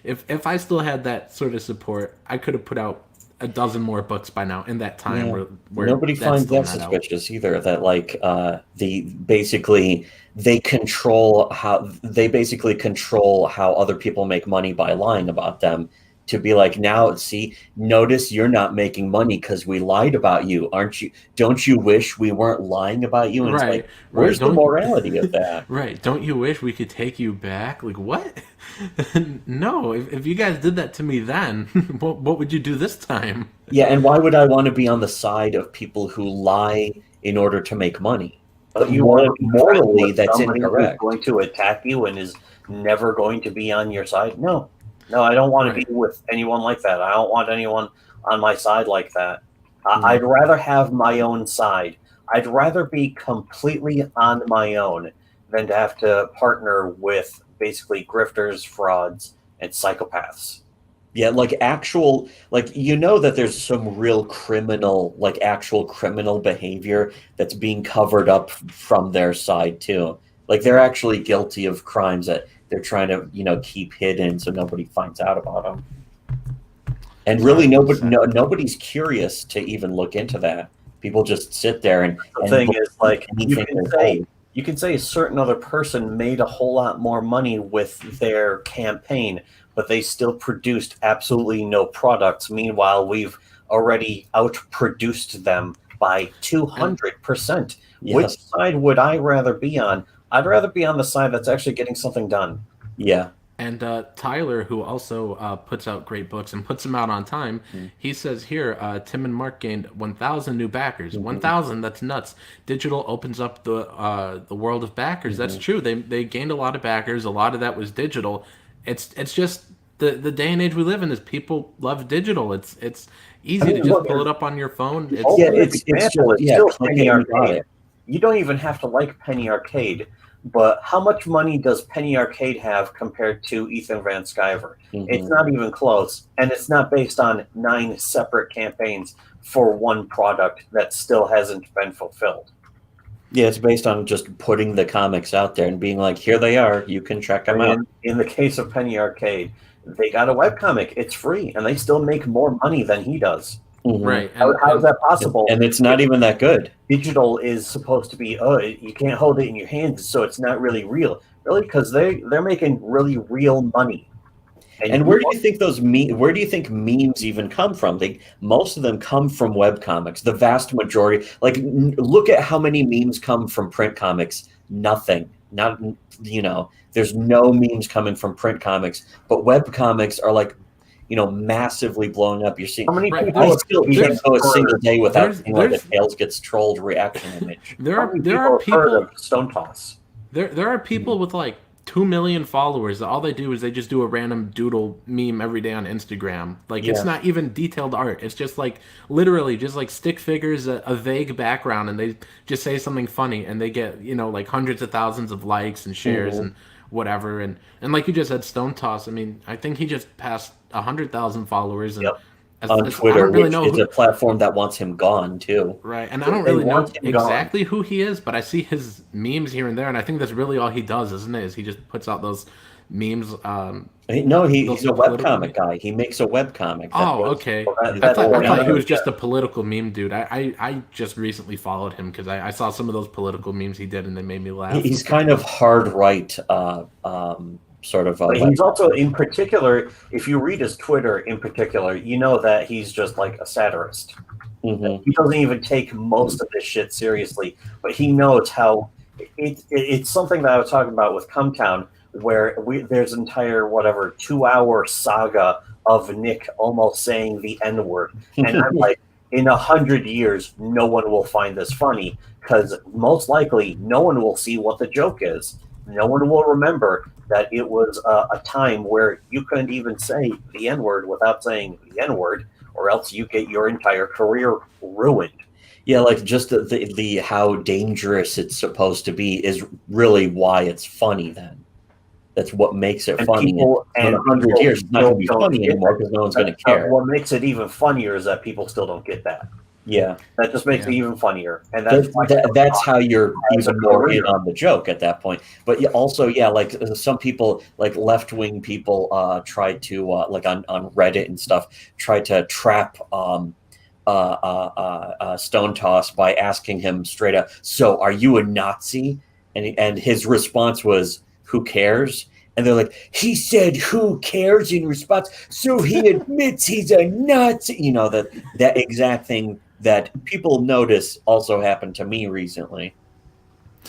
if I still had that sort of support, I could have put out a dozen more books by now in that time. Yeah. Where Nobody that's finds still that not out. suspicious either. That like they control how other people make money by lying about them. To be like, now, see, notice you're not making money because we lied about you, aren't you? Don't you wish we weren't lying about you? And it's Right, like, right. where's the Don't morality of that? right? Don't you wish we could take you back? Like what? No. If you guys did that to me then, what would you do this time? Yeah, and why would I want to be on the side of people who lie in order to make money? But you want to be Morally, with that's somebody who's incorrect. going to attack you and is never going to be on your side? No, I don't want to Right. be with anyone like that. I don't want anyone on my side like that. Mhm. I'd rather have my own side. I'd rather be completely on my own than to have to partner with basically grifters, frauds, and psychopaths. Yeah, like that there's some real actual criminal behavior that's being covered up from their side too. Like they're actually guilty of crimes that they're trying to, keep hidden so nobody finds out about them. And really, nobody's curious to even look into that. People just sit there and The thing believe is, like, anything they're told. you can say a certain other person made a whole lot more money with their campaign, but they still produced absolutely no products. Meanwhile, we've already outproduced them by 200%. Yes. Which side would I rather be on? I'd rather be on the side that's actually getting something done. Yeah, And Tyler, who also puts out great books and puts them out on time, he says here, Tim and Mark gained 1,000 new backers. 1,000, that's nuts. Digital opens up the world of backers. That's true. They gained a lot of backers. A lot of that was digital. It's just the day and age we live in is people love digital. It's easy to just pull it up on your phone. It's still Penny Arcade. You don't even have to like Penny Arcade. But how much money does Penny Arcade have compared to Ethan Van Sciver? It's not even close, and it's not based on 9 separate campaigns for one product that still hasn't been fulfilled. Yeah, it's based on just putting the comics out there and being like, here they are, you can check them out. In the case of Penny Arcade, they got a webcomic. It's free, and they still make more money than he does. Right. How is that possible? And it's not even that good. Digital is supposed to be, you can't hold it in your hands, so it's not really real. Really, because they're making really real money. And where do you think where do you think memes even come from? Most of them come from webcomics. The vast majority. Like, look at how many memes come from print comics. Nothing. Not, there's no memes coming from print comics, but webcomics are like, massively blowing up. You're seeing how many people I still can't go a single day without seeing like a Tails gets trolled reaction image. There are people Stone Toss. There are people with like 2 million followers. All they do is they just do a random doodle meme every day on Instagram. Like it's not even detailed art. It's just like literally just like stick figures, a vague background, and they just say something funny, and they get like hundreds of thousands of likes and shares and whatever. And like you just said, Stone Toss. I mean, I think he just passed 100,000 followers. And on Twitter, which is a platform that wants him gone too. Right, and I don't really know exactly who he is, but I see his memes here and there, and I think that's really all he does, isn't it? Is he just puts out those memes? No, he's a webcomic guy. He makes a webcomic. Oh, okay. I thought he was just a political meme dude. I just recently followed him because I saw some of those political memes he did, and they made me laugh. He's kind of hard right. Sort of. But he's also, in particular, if you read his Twitter in particular, you know that he's just like a satirist. He doesn't even take most of this shit seriously, but he knows how. It's something that I was talking about with Cumtown, where there's an entire 2-hour saga of Nick almost saying the N-word, and I'm like, in 100 years, no one will find this funny because most likely no one will see what the joke is. No one will remember that it was a time where you couldn't even say the N-word without saying the N-word, or else you get your entire career ruined. Yeah, like just the how dangerous it's supposed to be is really why it's funny then. That's what makes it funny. In 100 years, it's not going to be funny anymore because no one's going to care. What makes it even funnier is that people still don't get that. Yeah, that just makes it even funnier, and that's how you're even more in on the joke at that point. But also, like some people, like left-wing people, try to like on Reddit and stuff, try to trap Stone Toss by asking him straight up, "So, are you a Nazi?" And his response was, "Who cares?" And they're like, he said, "Who cares?" in response. So he admits he's a Nazi. That exact thing that people notice also happened to me recently.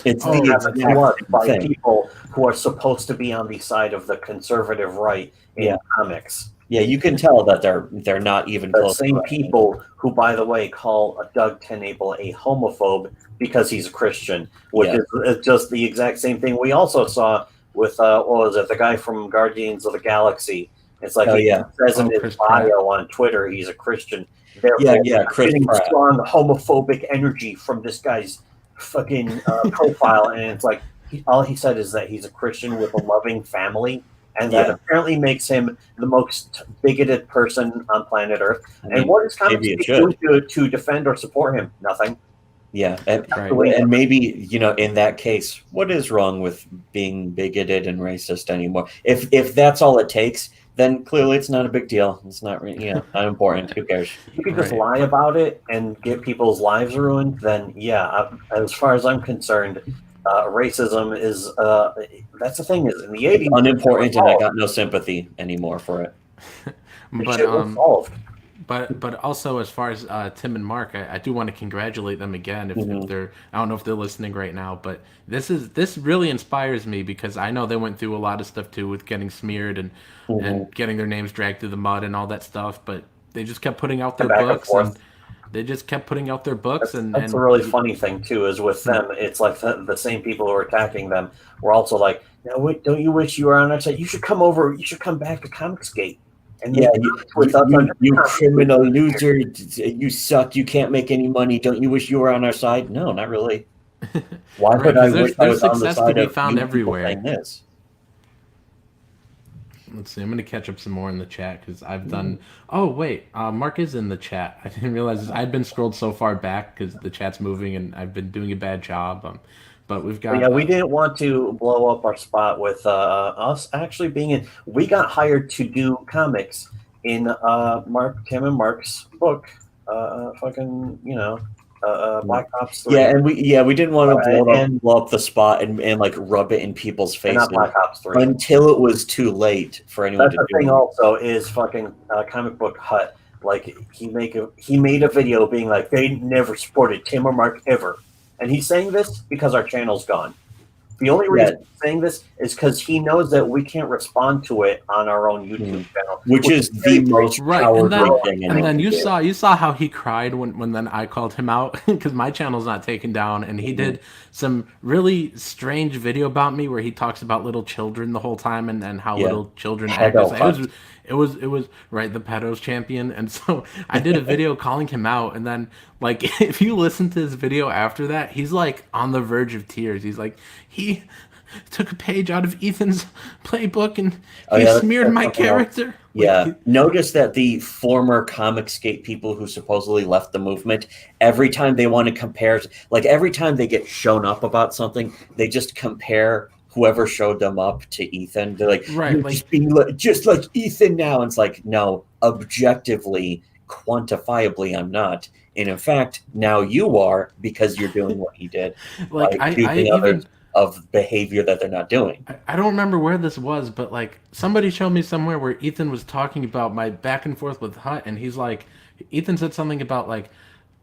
It's by people who are supposed to be on the side of the conservative right in comics. Yeah, you can tell that they're not even close. The same people who, by the way, call Doug Tenable a homophobe because he's a Christian, which is just the exact same thing we also saw with what was it, the guy from Guardians of the Galaxy. It's like he says in his bio on Twitter he's a Christian. Therefore, Chris getting Pratt. Strong homophobic energy from this guy's fucking profile, and it's like all he said is that he's a Christian with a loving family, and that apparently makes him the most bigoted person on planet Earth. And what is comics do to defend or support him? Nothing. Yeah, and maybe in that case, what is wrong with being bigoted and racist anymore? If that's all it takes, then clearly it's not a big deal. It's not not important. Who cares? You can just lie about it and get people's lives ruined. Then as far as I'm concerned, racism is that's the thing. Is in the 80s unimportant, and I got no sympathy anymore for it. But But also as far as Tim and Mark, I do want to congratulate them again if they're, I don't know if they're listening right now, but this really inspires me because I know they went through a lot of stuff too with getting smeared and getting their names dragged through the mud and all that stuff, but they just kept putting out their books and they just kept putting out their books. That's a really funny thing too, is with them, it's like the same people who are attacking them were also like, now wait, don't you wish you were on our side? You should come over, you should come back to Comicsgate. And yeah, you criminal loser, you suck, you can't make any money. Don't you wish you were on our side? No, not really. Why would I wish I was on the side of found everywhere? Saying this? Let's see. I'm going to catch up some more in the chat because I've done. Oh wait, Mark is in the chat. I didn't realize this. I've been scrolled so far back because the chat's moving and I've been doing a bad job. But we've got. Yeah, we didn't want to blow up our spot with us actually being in. We got hired to do comics in Tim and Mark's book. Fucking, Black Ops 3. Yeah, and we didn't want to blow up the spot and like rub it in people's faces. Not Black Ops 3. Until it was too late for anyone to do it. That's the thing also is fucking Comic Book Hut. Like he made a video being like, they never supported Tim or Mark ever. And he's saying this because our channel's gone. The only reason he's saying this is because he knows that we can't respond to it on our own YouTube channel, which is the most powerful thing. And then you saw how he cried when then I called him out because my channel's not taken down, and he did some really strange video about me where he talks about little children the whole time and how little children act. It was right, the pedos champion. And so I did a video calling him out, and then like if you listen to his video after that, he's like on the verge of tears. He's like, he took a page out of Ethan's playbook and he smeared my character. Yeah. Notice that the former Comicsgate people who supposedly left the movement, every time they want to compare, like every time they get shown up about something, they just compare whoever showed them up to Ethan. They're like, just like Ethan now. And it's like, no, objectively, quantifiably, I'm not. And in fact, now you are, because you're doing what he did. Like I others of behavior that they're not doing. I don't remember where this was, but like somebody showed me somewhere where Ethan was talking about my back and forth with Hut, and he's like, Ethan said something about like,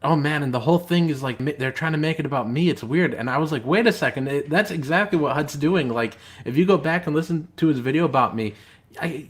oh man, and the whole thing is like they're trying to make it about me. It's weird. And I was like, wait a second, that's exactly what Hut's doing. Like if you go back and listen to his video about me,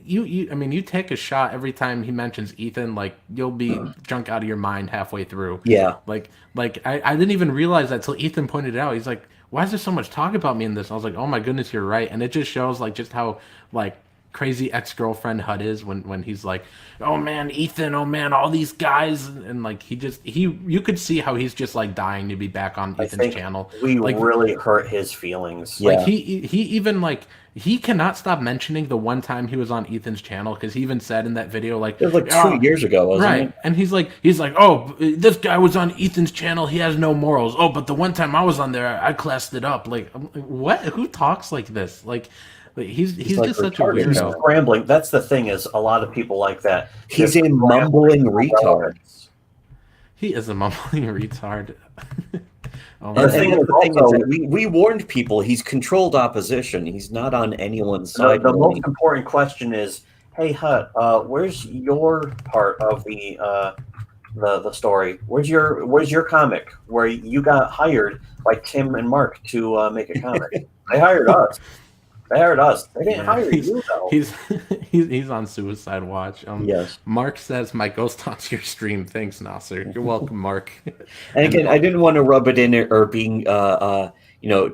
you take a shot every time he mentions Ethan, like you'll be drunk out of your mind halfway through. Yeah. Like I didn't even realize that till Ethan pointed it out. He's like, why is there so much talk about me in this? I was like, oh my goodness, you're right. And it just shows like just how like crazy ex-girlfriend Hut is when he's like, oh man, Ethan, oh man, all these guys, and like you could see how he's just like dying to be back on Ethan's channel. We really hurt his feelings. Like he even like he cannot stop mentioning the one time he was on Ethan's channel, because he even said in that video like it was like 2 years ago, wasn't it? And he's like, oh, this guy was on Ethan's channel, he has no morals. Oh, but the one time I was on there, I classed it up. Like, what? Who talks like this? Like he's like just such a weirdo. He's scrambling. That's the thing, is a lot of people like that. He's a mumbling retard. He is a mumbling retard. The thing is that we warned people he's controlled opposition. He's not on anyone's side. The most important question is, hey Hut, where's your part of the story? Where's your comic where you got hired by Tim and Mark to make a comic? They hired us. They didn't hire you though. He's on suicide watch. Yes. Mark says my ghost haunts your stream. Thanks, Nasser. You're welcome, Mark. And again, I didn't want to rub it in or being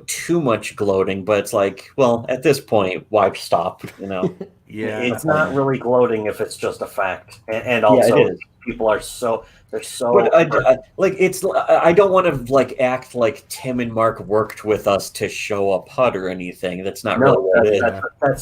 too much gloating, but it's like, well, at this point, why stop? Yeah. It's not really gloating if it's just a fact, and also people are so. But I don't want to like act like Tim and Mark worked with us to show up Hut or anything. That's not really what it is.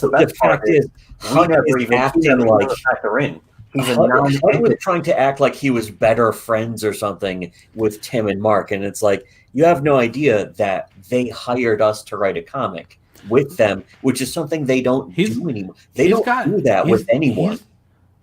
The fact is, Hut is acting like Hut was trying to act like he was better friends or something with Tim and Mark, and it's like, you have no idea that they hired us to write a comic with them, which is something they don't do anymore. They don't do that with anyone.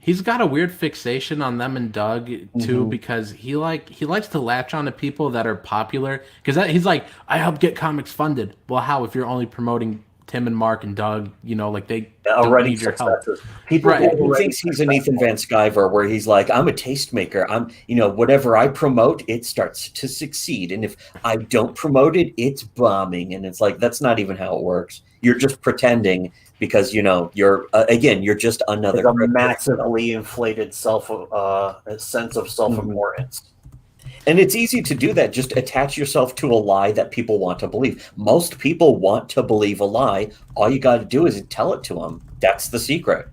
He's got a weird fixation on them and Doug too, because he likes to latch on to people that are popular. Because he's like, I help get comics funded. Well, how if you're only promoting Tim and Mark and Doug, you know, like they already don't need your help. People Right. who He thinks he's an Ethan Van Sciver, where he's like, I'm a tastemaker. I'm, you know, whatever I promote, it starts to succeed. And if I don't promote it, it's bombing. And it's like, that's not even how it works. You're just pretending because, you know, you're, again, you're just another. It's a massively inflated sense of self-importance. And it's easy to do that. Just attach yourself to a lie that people want to believe. Most people want to believe a lie. All you got to do is tell it to them. That's the secret.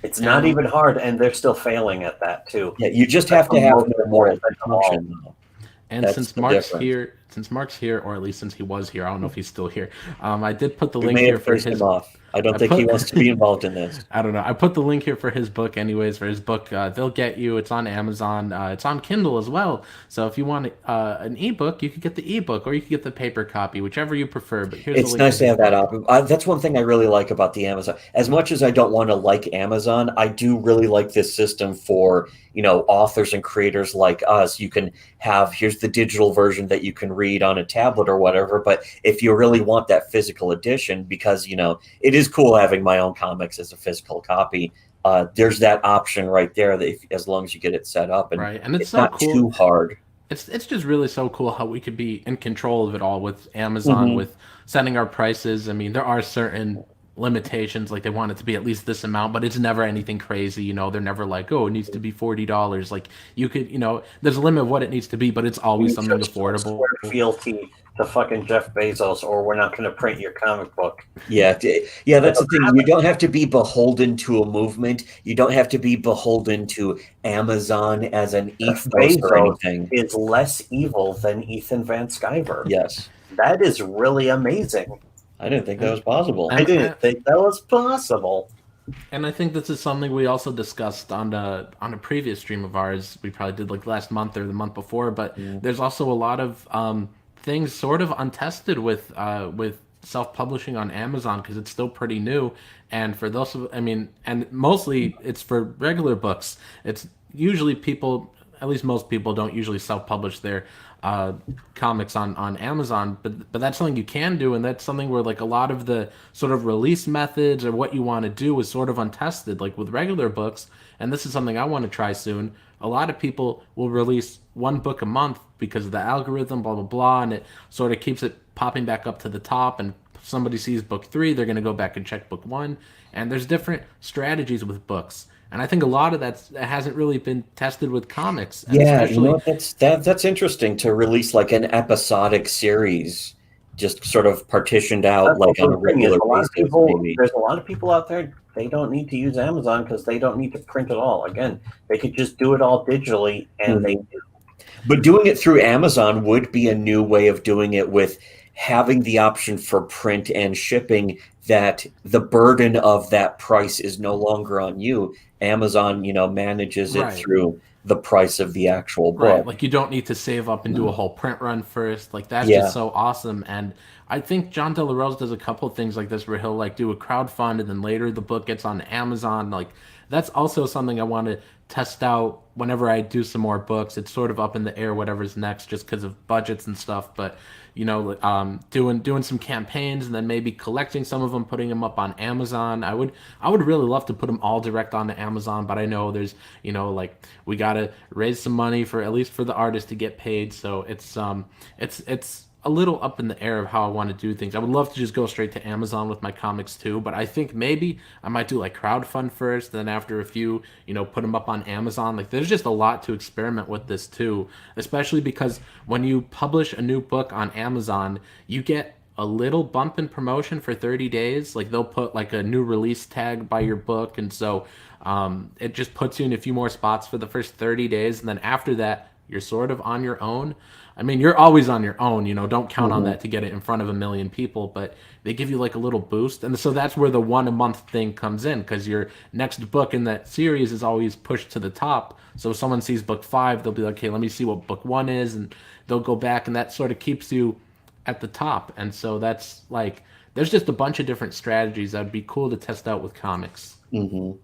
It's not even hard, and they're still failing at that too. Yeah, you just have to have no moral function. And since Mark's here, or at least since he was here, I don't know if he's still here. I did put the link here for his. I don't think he wants to be involved in this. I don't know. I put the link here for his book, anyways. For his book, They'll Get You. It's on Amazon. It's on Kindle as well. So if you want an ebook, you could get the ebook, or you could get the paper copy, whichever you prefer. But here's it's the link nice to have that option. That's one thing I really like about the Amazon. As much as I don't want to like Amazon, I do really like this system for, you know, authors and creators like us. You can have, here's the digital version that you can read on a tablet or whatever. But if you really want that physical edition, because, you know, it is cool having my own comics as a physical copy, there's that option right there that as long as you get it set up, and, right. And it's so not cool. too hard. It's just really so cool how we could be in control of it all with Amazon, with setting our prices. I mean, there are certain limitations, like they want it to be at least this amount, but it's never anything crazy. You know, they're never like, oh, it needs to be $40. Like you could, you know, there's a limit of what it needs to be, but it's always something affordable. Fealty to fucking Jeff Bezos, or we're not going to print your comic book. Yeah, that's the thing. You don't have to be beholden to a movement. You don't have to be beholden to Amazon as an ethos or anything. Is less evil than Ethan Van Sciver. Yes, that is really amazing. I didn't think that was possible. I didn't think that was possible. And I think this is something we also discussed on a previous stream of ours. We probably did like last month or the month before. But there's also a lot of things sort of untested with self-publishing on Amazon, because it's still pretty new. And for those of, I mean, and mostly it's for regular books. It's usually people, at least most people, don't usually self-publish their comics on Amazon, but that's something you can do, and that's something where like a lot of the sort of release methods or what you want to do is sort of untested, like with regular books. And this is something I want to try soon. A lot of people will release one book a month because of the algorithm, blah blah blah, and it sort of keeps it popping back up to the top. And if somebody sees book 3, they're going to go back and check book 1. And there's different strategies with books. And I think a lot of that hasn't really been tested with comics. And yeah, you know, that's interesting to release like an episodic series, just sort of partitioned out like on a regular basis. There's a lot of people out there, they don't need to use Amazon because they don't need to print it all. Again, they could just do it all digitally, and they do. But doing it through Amazon would be a new way of doing it, with having the option for print and shipping, that the burden of that price is no longer on you. Amazon, you know, manages it through the price of the actual book. Right, like you don't need to save up and do a whole print run first. Like that's just so awesome. And I think John De La Rose does a couple of things like this where he'll like do a crowdfund and then later the book gets on Amazon. Like that's also something I want to test out whenever I do some more books. It's sort of up in the air whatever's next just because of budgets and stuff. But you know, doing some campaigns and then maybe collecting some of them, putting them up on Amazon. I would really love to put them all direct onto Amazon, but I know there's, you know, like we gotta raise some money for at least for the artist to get paid. So it's a little up in the air of how I want to do things. I would love to just go straight to Amazon with my comics too, but I think maybe I might do like crowdfund first, then after a few, you know, put them up on Amazon. Like there's just a lot to experiment with this too, especially because when you publish a new book on Amazon, you get a little bump in promotion for 30 days. Like they'll put like a new release tag by your book, and so it just puts you in a few more spots for the first 30 days, and then after that you're sort of on your own. I mean, you're always on your own, you know, don't count on that to get it in front of 1 million people, but they give you like a little boost. And so that's where the 1 a month thing comes in, because your next book in that series is always pushed to the top. So if someone sees book 5, they'll be like, okay, let me see what book 1 is. And they'll go back, and that sort of keeps you at the top. And so that's like, there's just a bunch of different strategies that would be cool to test out with comics. Mm-hmm.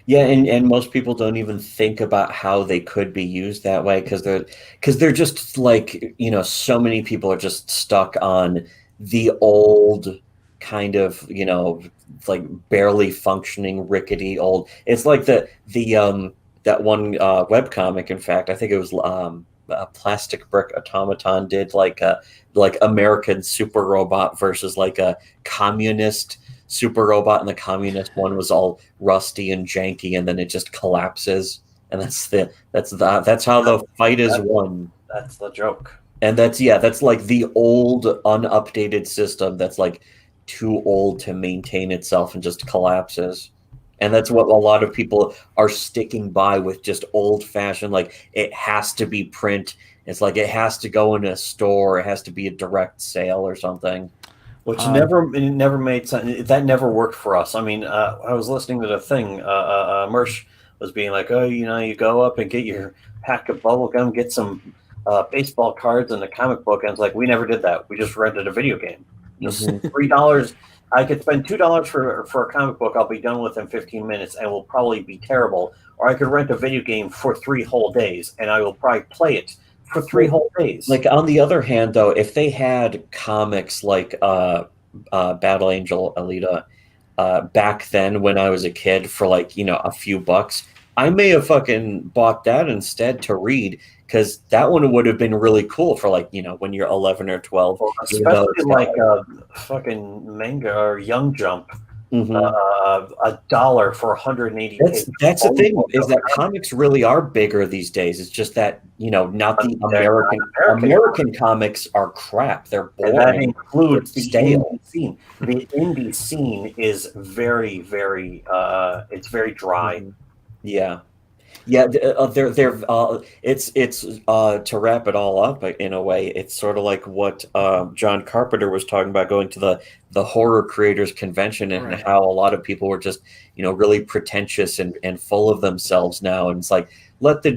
Yeah, and most people don't even think about how they could be used that way, because they're just like, you know, so many people are just stuck on the old kind of, you know, like barely functioning, rickety old. It's like the that one webcomic. In fact, I think it was Plastic Brick Automaton did like American Super Robot versus like a communist Super Robot, and the communist one was all rusty and janky, and then it just collapses, and that's how the fight is won. That's the joke. And that's like the old unupdated system that's like too old to maintain itself and just collapses. And that's what a lot of people are sticking by with, just old fashioned, like it has to be print. It's like it has to go in a store. It has to be a direct sale or something. Which never made sense. That never worked for us. I mean, I was listening to the thing. Mersh was being like, oh, you know, you go up and get your pack of bubble gum, get some baseball cards and a comic book. And it's like, we never did that. We just rented a video game. Just $3. I could spend $2 for a comic book. I'll be done within 15 minutes and will probably be terrible. Or I could rent a video game for 3 whole days and I will probably play it for 3 whole days. Like, on the other hand, though, if they had comics like Battle Angel Alita back then when I was a kid for like, you know, a few bucks, I may have fucking bought that instead to read, because that one would have been really cool for like, you know, when you're 11 or 12. Well, especially like fucking manga or Young Jump. $1 for 180 pages. That's the thing, is that comics really are bigger these days. It's just that, you know, not the American comics are crap. They're boring. And that includes the indie scene. The indie scene is very, very it's very dry. Yeah. It's to wrap it all up in a way, it's sort of like what John Carpenter was talking about, going to the horror creators convention, and how a lot of people were just, you know, really pretentious and full of themselves now, and it's like, let the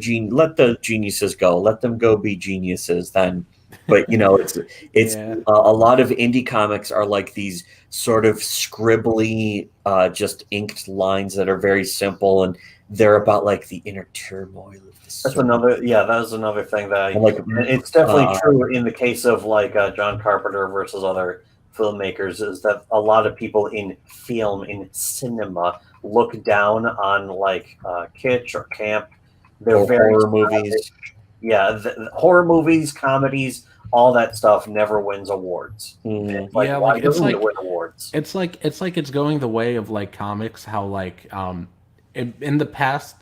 geniuses go, let them go be geniuses then. But, you know, it's a lot of indie comics are like these sort of scribbly just inked lines that are very simple, and they're about like the inner turmoil of the soul. That was another thing that it's definitely true in the case of like John Carpenter versus other filmmakers, is that a lot of people in film, in cinema, look down on like kitsch or camp. They're very horror movies. Yeah, horror movies, comedies, all that stuff never wins awards. It's like, yeah, why like doesn't it win awards? It's like it's going the way of like comics. How like in the past,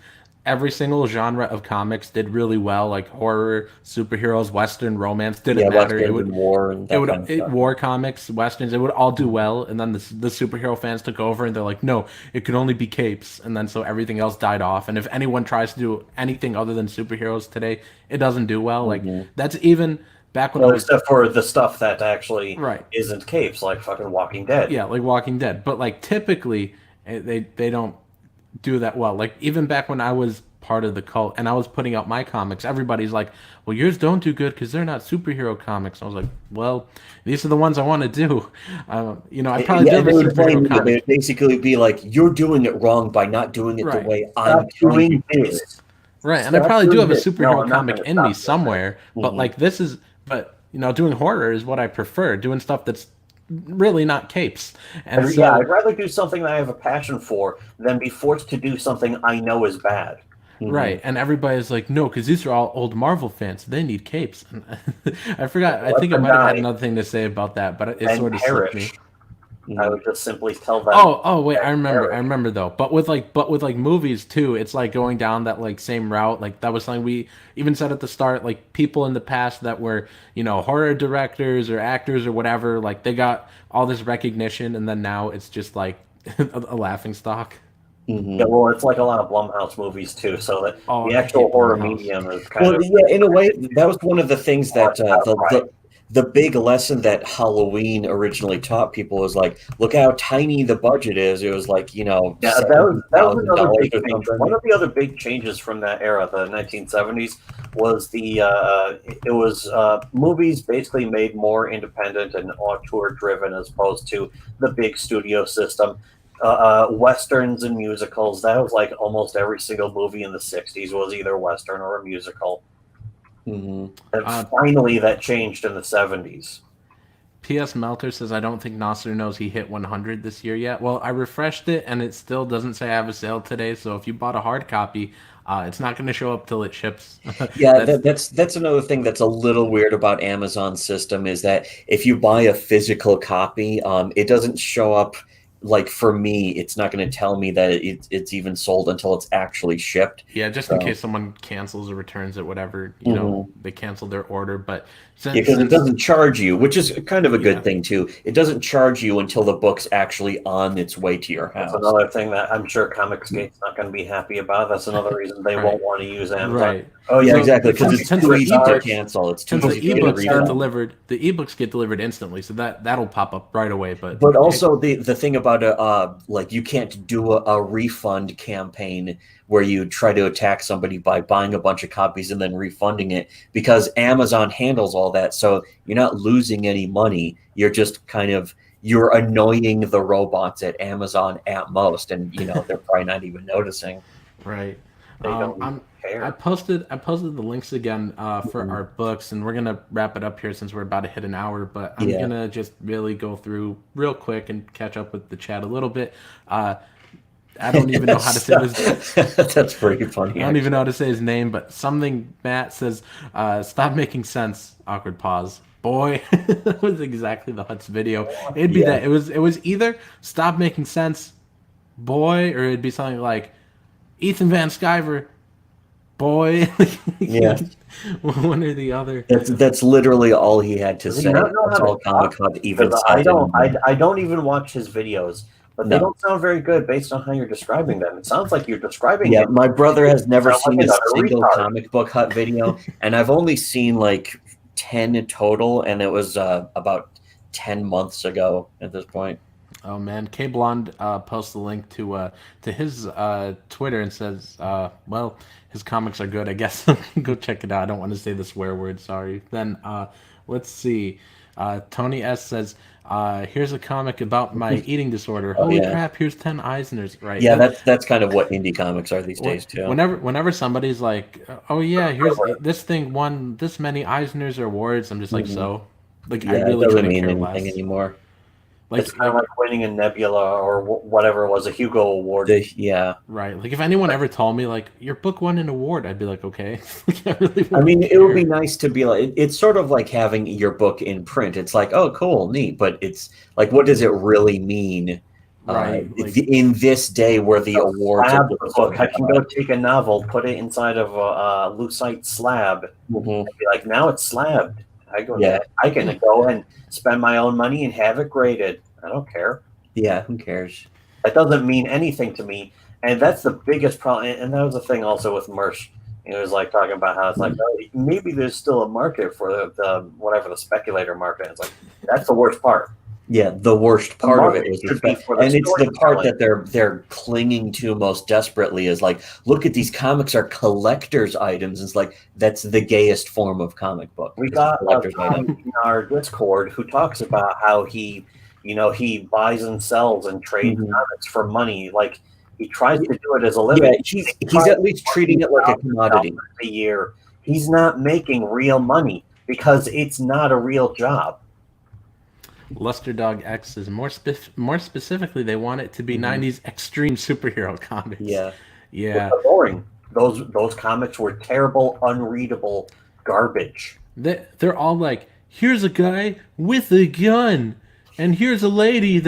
every single genre of comics did really well, like horror, superheroes, western, romance. Didn't matter. It would war comics, westerns. It would all do well, and then the superhero fans took over, and they're like, no, it could only be capes, and then so everything else died off. And if anyone tries to do anything other than superheroes today, it doesn't do well. Like that's even back when except for the stuff that actually isn't capes, like fucking Walking Dead. Yeah, like Walking Dead. But like typically, they don't do that well. Like even back when I was part of the cult and I was putting out my comics, everybody's like, well, yours don't do good because they're not superhero comics. I was like, well, these are the ones I want to do. You know, I probably do a superhero comic. They'd basically be like, you're doing it wrong by not doing it the way I'm doing it. Right, and I probably do have a superhero comic in me somewhere, but like but you know, doing horror is what I prefer, doing stuff that's really not capes. And so, I'd rather do something that I have a passion for than be forced to do something I know is bad. Right, and everybody's like, no, because these are all old Marvel fans. They need capes. I forgot. I think I might have had another thing to say about that, but it sort of slipped me. I would just simply tell them. Oh, wait, I remember though. But with like movies too, it's like going down that like same route. Like that was something we even said at the start. Like people in the past that were, you know, horror directors or actors or whatever, like they got all this recognition, and then now it's just like a laughing stock. Yeah, well, it's like a lot of Blumhouse movies too. So that the actual horror medium is kind of in a way, that was one of the things that the big lesson that Halloween originally taught people was like, look how tiny the budget is. It was like, you know, that was another big change. One of the other big changes from that era, the 1970s, was movies basically made more independent and auteur driven as opposed to the big studio system. Westerns and musicals, that was like almost every single movie in the 60s was either a Western or a musical. And finally that changed in the 70s. P.S. Melter says, I don't think Nasser knows he hit 100 this year yet. Well, I refreshed it, and it still doesn't say I have a sale today. So if you bought a hard copy, it's not going to show up till it ships. Yeah, that's another thing that's a little weird about Amazon's system is that if you buy a physical copy, it doesn't show up. Like for me, it's not going to tell me that it's even sold until it's actually shipped. Yeah, just in case someone cancels or returns it, whatever, you know, they cancel their order. But because it doesn't charge you, which is kind of a good thing too. It doesn't charge you until the book's actually on its way to your house. That's another thing that I'm sure Comicsgate's not going to be happy about. That's another reason they won't want to use Amazon. Right. Oh yeah, So exactly. Because it's too easy to cancel. It's too since easy the to ebooks get delivered. The ebooks get delivered instantly, so that'll pop up right away. But also the thing about like you can't do a refund campaign where you try to attack somebody by buying a bunch of copies and then refunding it, because Amazon handles all that. So you're not losing any money. You're just you're annoying the robots at Amazon at most, and you know they're probably not even noticing. Right. They don't care. I posted the links again for our books, and we're gonna wrap it up here since we're about to hit an hour. But I'm gonna just really go through real quick and catch up with the chat a little bit. I don't even know how to say this. That's pretty funny. I don't even know how to say his name, but something Matt says, stop making sense, awkward pause. Boy, that was exactly the Huts video. It'd be that. It was either stop making sense, boy, or it'd be something like Ethan Van Sciver, boy. Yeah. One or the other. That's literally all he had to say. That's all Comic-Con even said. I don't even watch his videos. But they don't sound very good based on how you're describing them. It sounds like you're describing it. My brother has never seen like a single comic book Hut video, and I've only seen like 10 in total, and it was about 10 months ago at this point. Oh man, K Blonde posts the link to his Twitter and says, well, his comics are good. I guess go check it out. I don't want to say the swear word. Sorry. Then let's see. Tony S says, here's a comic about my eating disorder. Holy crap! Here's 10 Eisners. Right? Yeah, that's kind of what indie comics are these days too. Whenever somebody's like, oh yeah, here's this thing won this many Eisners or awards, I'm just like, so like I really doesn't couldn't mean care anything less anymore. Like, it's kind of like winning a Nebula or whatever it was, a Hugo Award. Right. Like if anyone ever told me like your book won an award, I'd be like, okay. I mean, it would be nice to be like, it's sort of like having your book in print. It's like, oh, cool, neat, but it's like, what does it really mean? Right. In this day where the awards are book, I can go take a novel, put it inside of a lucite slab, and be like, now it's slabbed. I can go and spend my own money and have it graded. I don't care. Yeah, who cares? That doesn't mean anything to me, and that's the biggest problem. And that was the thing also with Mersh. It was like talking about how it's like maybe there's still a market for the whatever the speculator market. It's like that's the worst part. Yeah, the worst part of it is and it's the part that they're clinging to most desperately is like, look at these comics are collector's items. It's like that's the gayest form of comic book. We got a guy in our Discord who talks about how he buys and sells and trades comics for money. Like he tries to do it as a living. Yeah, he's at least treating it like a commodity. A year, he's not making real money because it's not a real job. Luster Dog X is more specifically they want it to be 90s extreme superhero comics. Yeah. Boring. Those comics were terrible, unreadable garbage. They're all like, here's a guy with a gun, and here's a lady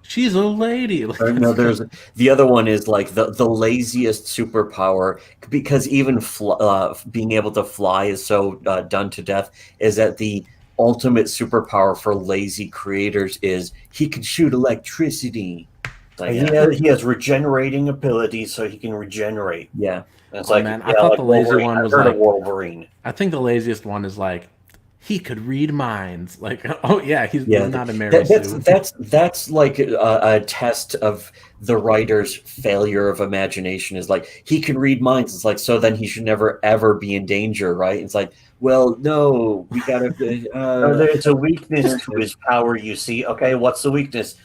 she's a lady. Like, no, there's the other one is like the laziest superpower, because even being able to fly is so done to death, is that the ultimate superpower for lazy creators is he can shoot electricity. Like, he has regenerating abilities, so he can regenerate. Yeah, and it's man, I thought the lazy one was like Wolverine. I think the laziest one is like he could read minds. Like, oh yeah, he's not a Mary Sue. That's like a test of the writer's failure of imagination. Is like he can read minds. It's like, so then he should never ever be in danger, right? It's like, well, no, we gotta. There's a weakness to his power. You see, okay, what's the weakness?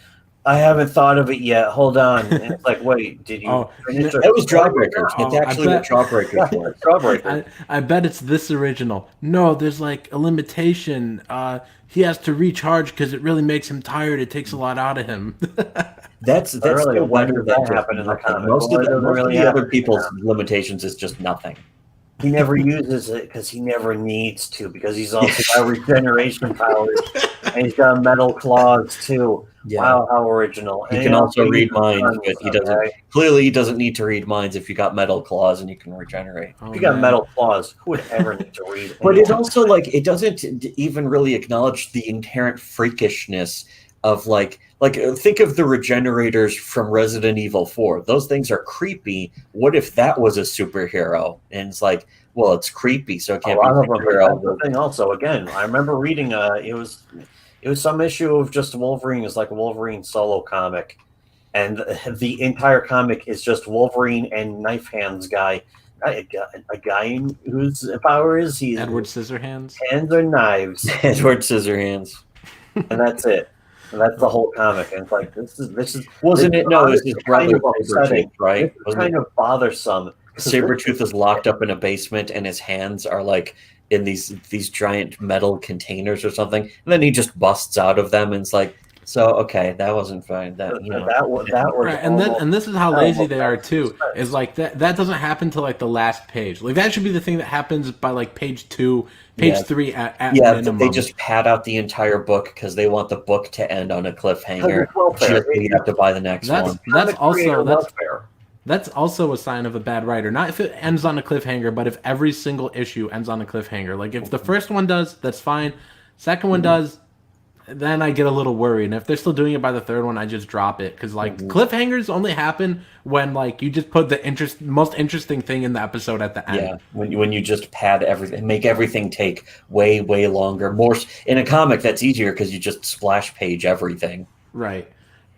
I haven't thought of it yet. Hold on. And it's like, wait, did you finish it? That was Jawbreakers. That's actually what Jawbreakers was. Jawbreakers. I bet it's this original. No, there's like a limitation. He has to recharge because it really makes him tired. It takes a lot out of him. That's really still when better did that than happen in the nothing. comic? Most Well, of it doesn't really the other happen. people's limitations is just nothing. He never uses it because he never needs to, because he's also got regeneration powers and he's got metal claws too. Yeah. Wow, how original! He And can also read uses minds, guns, but he doesn't. okay? Clearly, he doesn't need to read minds if you got metal claws and you can regenerate. Oh, If you got man. metal claws, who would ever need to read? But it anyone? also it doesn't even really acknowledge the inherent freakishness of think of the regenerators from Resident Evil 4. Those things are creepy. What if that was a superhero? And it's like, well, it's creepy, so it A can't be lot a of them. That's superhero. the thing. Also, again, I remember reading. It was some issue of just Wolverine. It's like a Wolverine solo comic, and the entire comic is just Wolverine and Knife Hands guy. A guy whose power is he's Edward Scissorhands. hands are knives, Edward Scissorhands. and that's it. And that's the whole comic. And it's like this is Wasn't it? No, it was his kind brother of upsetting, Sabretooth, right? It's kind of bothersome. Sabretooth is locked up in a basement and his hands are like in these giant metal containers or something. And then he just busts out of them and it's like, so okay, that wasn't fine. That was Right, and this is how lazy they are too. Is like that doesn't happen till like the last page. Like that should be the thing that happens by like page 2, page 3 at minimum. They just pad out the entire book because they want the book to end on a cliffhanger. Welfare. Just so you have to buy the next one. That's also a sign of a bad writer. Not if it ends on a cliffhanger, but if every single issue ends on a cliffhanger. Like if the first one does, that's fine. Second one does, then I get a little worried. And if they're still doing it by the third one, I just drop it. Because like cliffhangers only happen when like you just put the most interesting thing in the episode at the end. Yeah, when you just pad everything, make everything take way longer. More in a comic, that's easier because you just splash page everything. Right.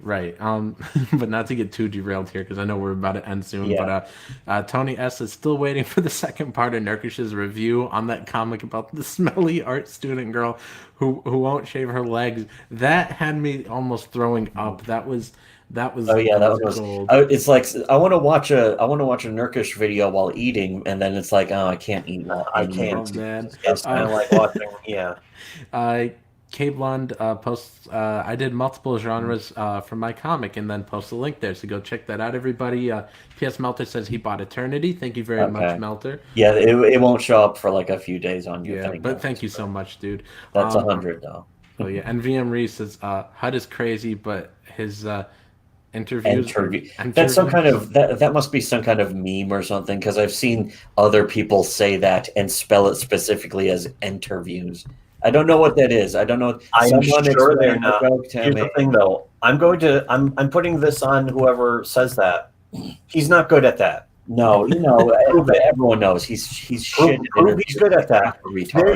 But not to get too derailed here because I know we're about to end soon. Yeah. But Tony S is still waiting for the second part of Nurkish's review on that comic about the smelly art student girl who won't shave her legs. That had me almost throwing up. That was Oh yeah, that was gold. it's like I want to watch a Nurkish video while eating, and then it's like, oh, I can't eat. I can't. Oh, man. It's kind of like watching. Yeah. Kate Blond posts, I did multiple genres for my comic and then post a link there. So go check that out, everybody. P.S. Melter says he bought Eternity. Thank you very much, Melter. Yeah, it won't show up for like a few days on your thing. But thank you so much, dude. That's 100 though. Oh, yeah. And VM Reese says, HUD is crazy, but his interviews. That's some kind of that must be some kind of meme or something, because I've seen other people say that and spell it specifically as interviews. I don't know what that is. I don't know. I'm sure they're not. Here's the thing, though. I'm putting this on whoever says that. He's not good at that. No, everyone knows he's shit. He's good at that.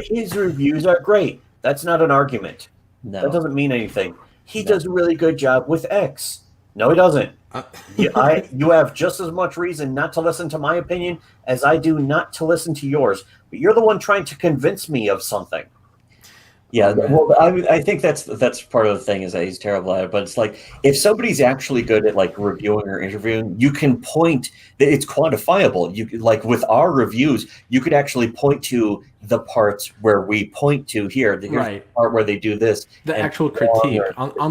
His reviews are great. That's not an argument. No. That doesn't mean anything. He does a really good job with X. No, he doesn't. You have just as much reason not to listen to my opinion as I do not to listen to yours. But you're the one trying to convince me of something. Yeah, well, I think that's part of the thing, is that he's terrible at it. But it's like, if somebody's actually good at like reviewing or interviewing, you can point. It's quantifiable. You like with our reviews, you could actually point to the parts where we point to here. Here's the part where they do this. The actual critique,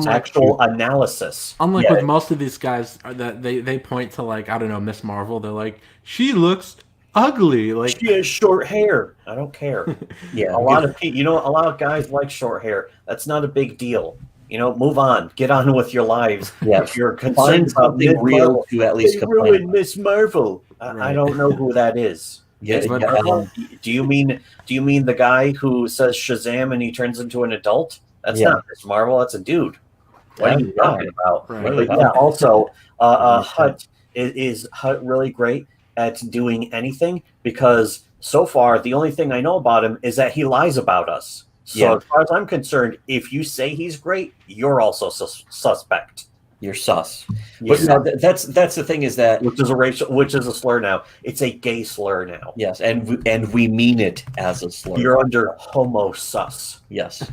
actual analysis. Unlike with most of these guys, that they point to like, I don't know, Miss Marvel. They're like, she looks ugly, like she has short hair. I don't care. Yeah, a lot of guys like short hair. That's not a big deal. Move on. Get on with your lives. Yeah, if you're concerned about something real to at least complain. Ruined Miss Marvel. I don't know who that is. Yeah, do you mean the guy who says Shazam and he turns into an adult? That's not Miss Marvel. That's a dude. What are you talking about? Right. But yeah. Also, Hut is Hut really great at doing anything, because so far the only thing I know about him is that he lies about us. So as far as I'm concerned, if you say he's great, you're also suspect. You're sus. But no, that's the thing, is that which is a slur now. It's a gay slur now. Yes, and we mean it as a slur. You're under homo sus. Yes.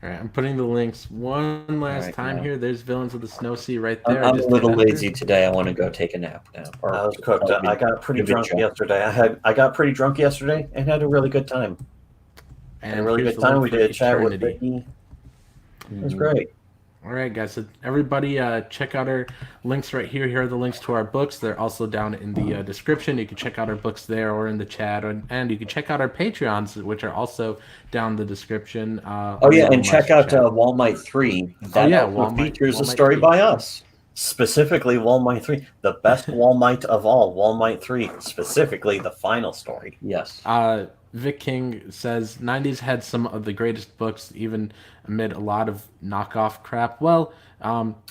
All All right, I'm putting the links one last time here. There's Villains of the Snow Sea right there. I'm a little lazy today. I want to go take a nap now. I was cooked. I got pretty drunk yesterday. I got pretty drunk yesterday and had a really good time. And a really good time. We did a chat with Vicky. It was great. All right, guys. So everybody, check out our links right here. Here are the links to our books. They're also down in the description. You can check out our books there or in the chat, and you can check out our Patreons, which are also down in the description. And check out Walmart 3. That features a story by us. Specifically, Walmart 3, the best Walmart of all. Walmart 3, specifically the final story. Yes. Vic King says 90s had some of the greatest books, even amid a lot of knockoff crap. Well,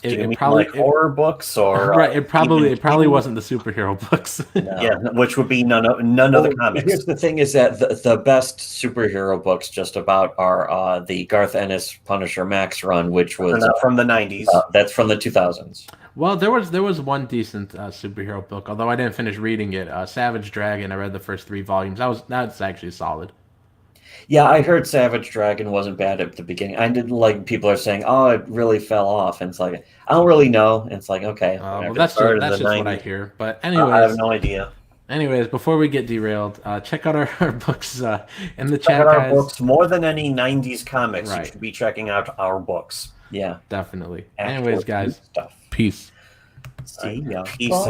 it probably horror books or right. It probably wasn't the superhero books. No. Yeah, which would be none of the comics. Here's the thing: is that the best superhero books just about are the Garth Ennis Punisher Max run, which was from the 90s. That's from the 2000s. Well, there was one decent superhero book, although I didn't finish reading it. Savage Dragon. I read the first 3 volumes. That's actually solid. Yeah, I heard Savage Dragon wasn't bad at the beginning. I didn't like people are saying, "Oh, it really fell off," and it's like I don't really know. And it's like okay, well, that's just what I hear. But anyways, I have no idea. Anyways, before we get derailed, check out our books in the chat. Check out our guys. books more than any '90s comics. Right. You should be checking out our books. Yeah, definitely. Anyways, guys, peace. See ya. Peace out.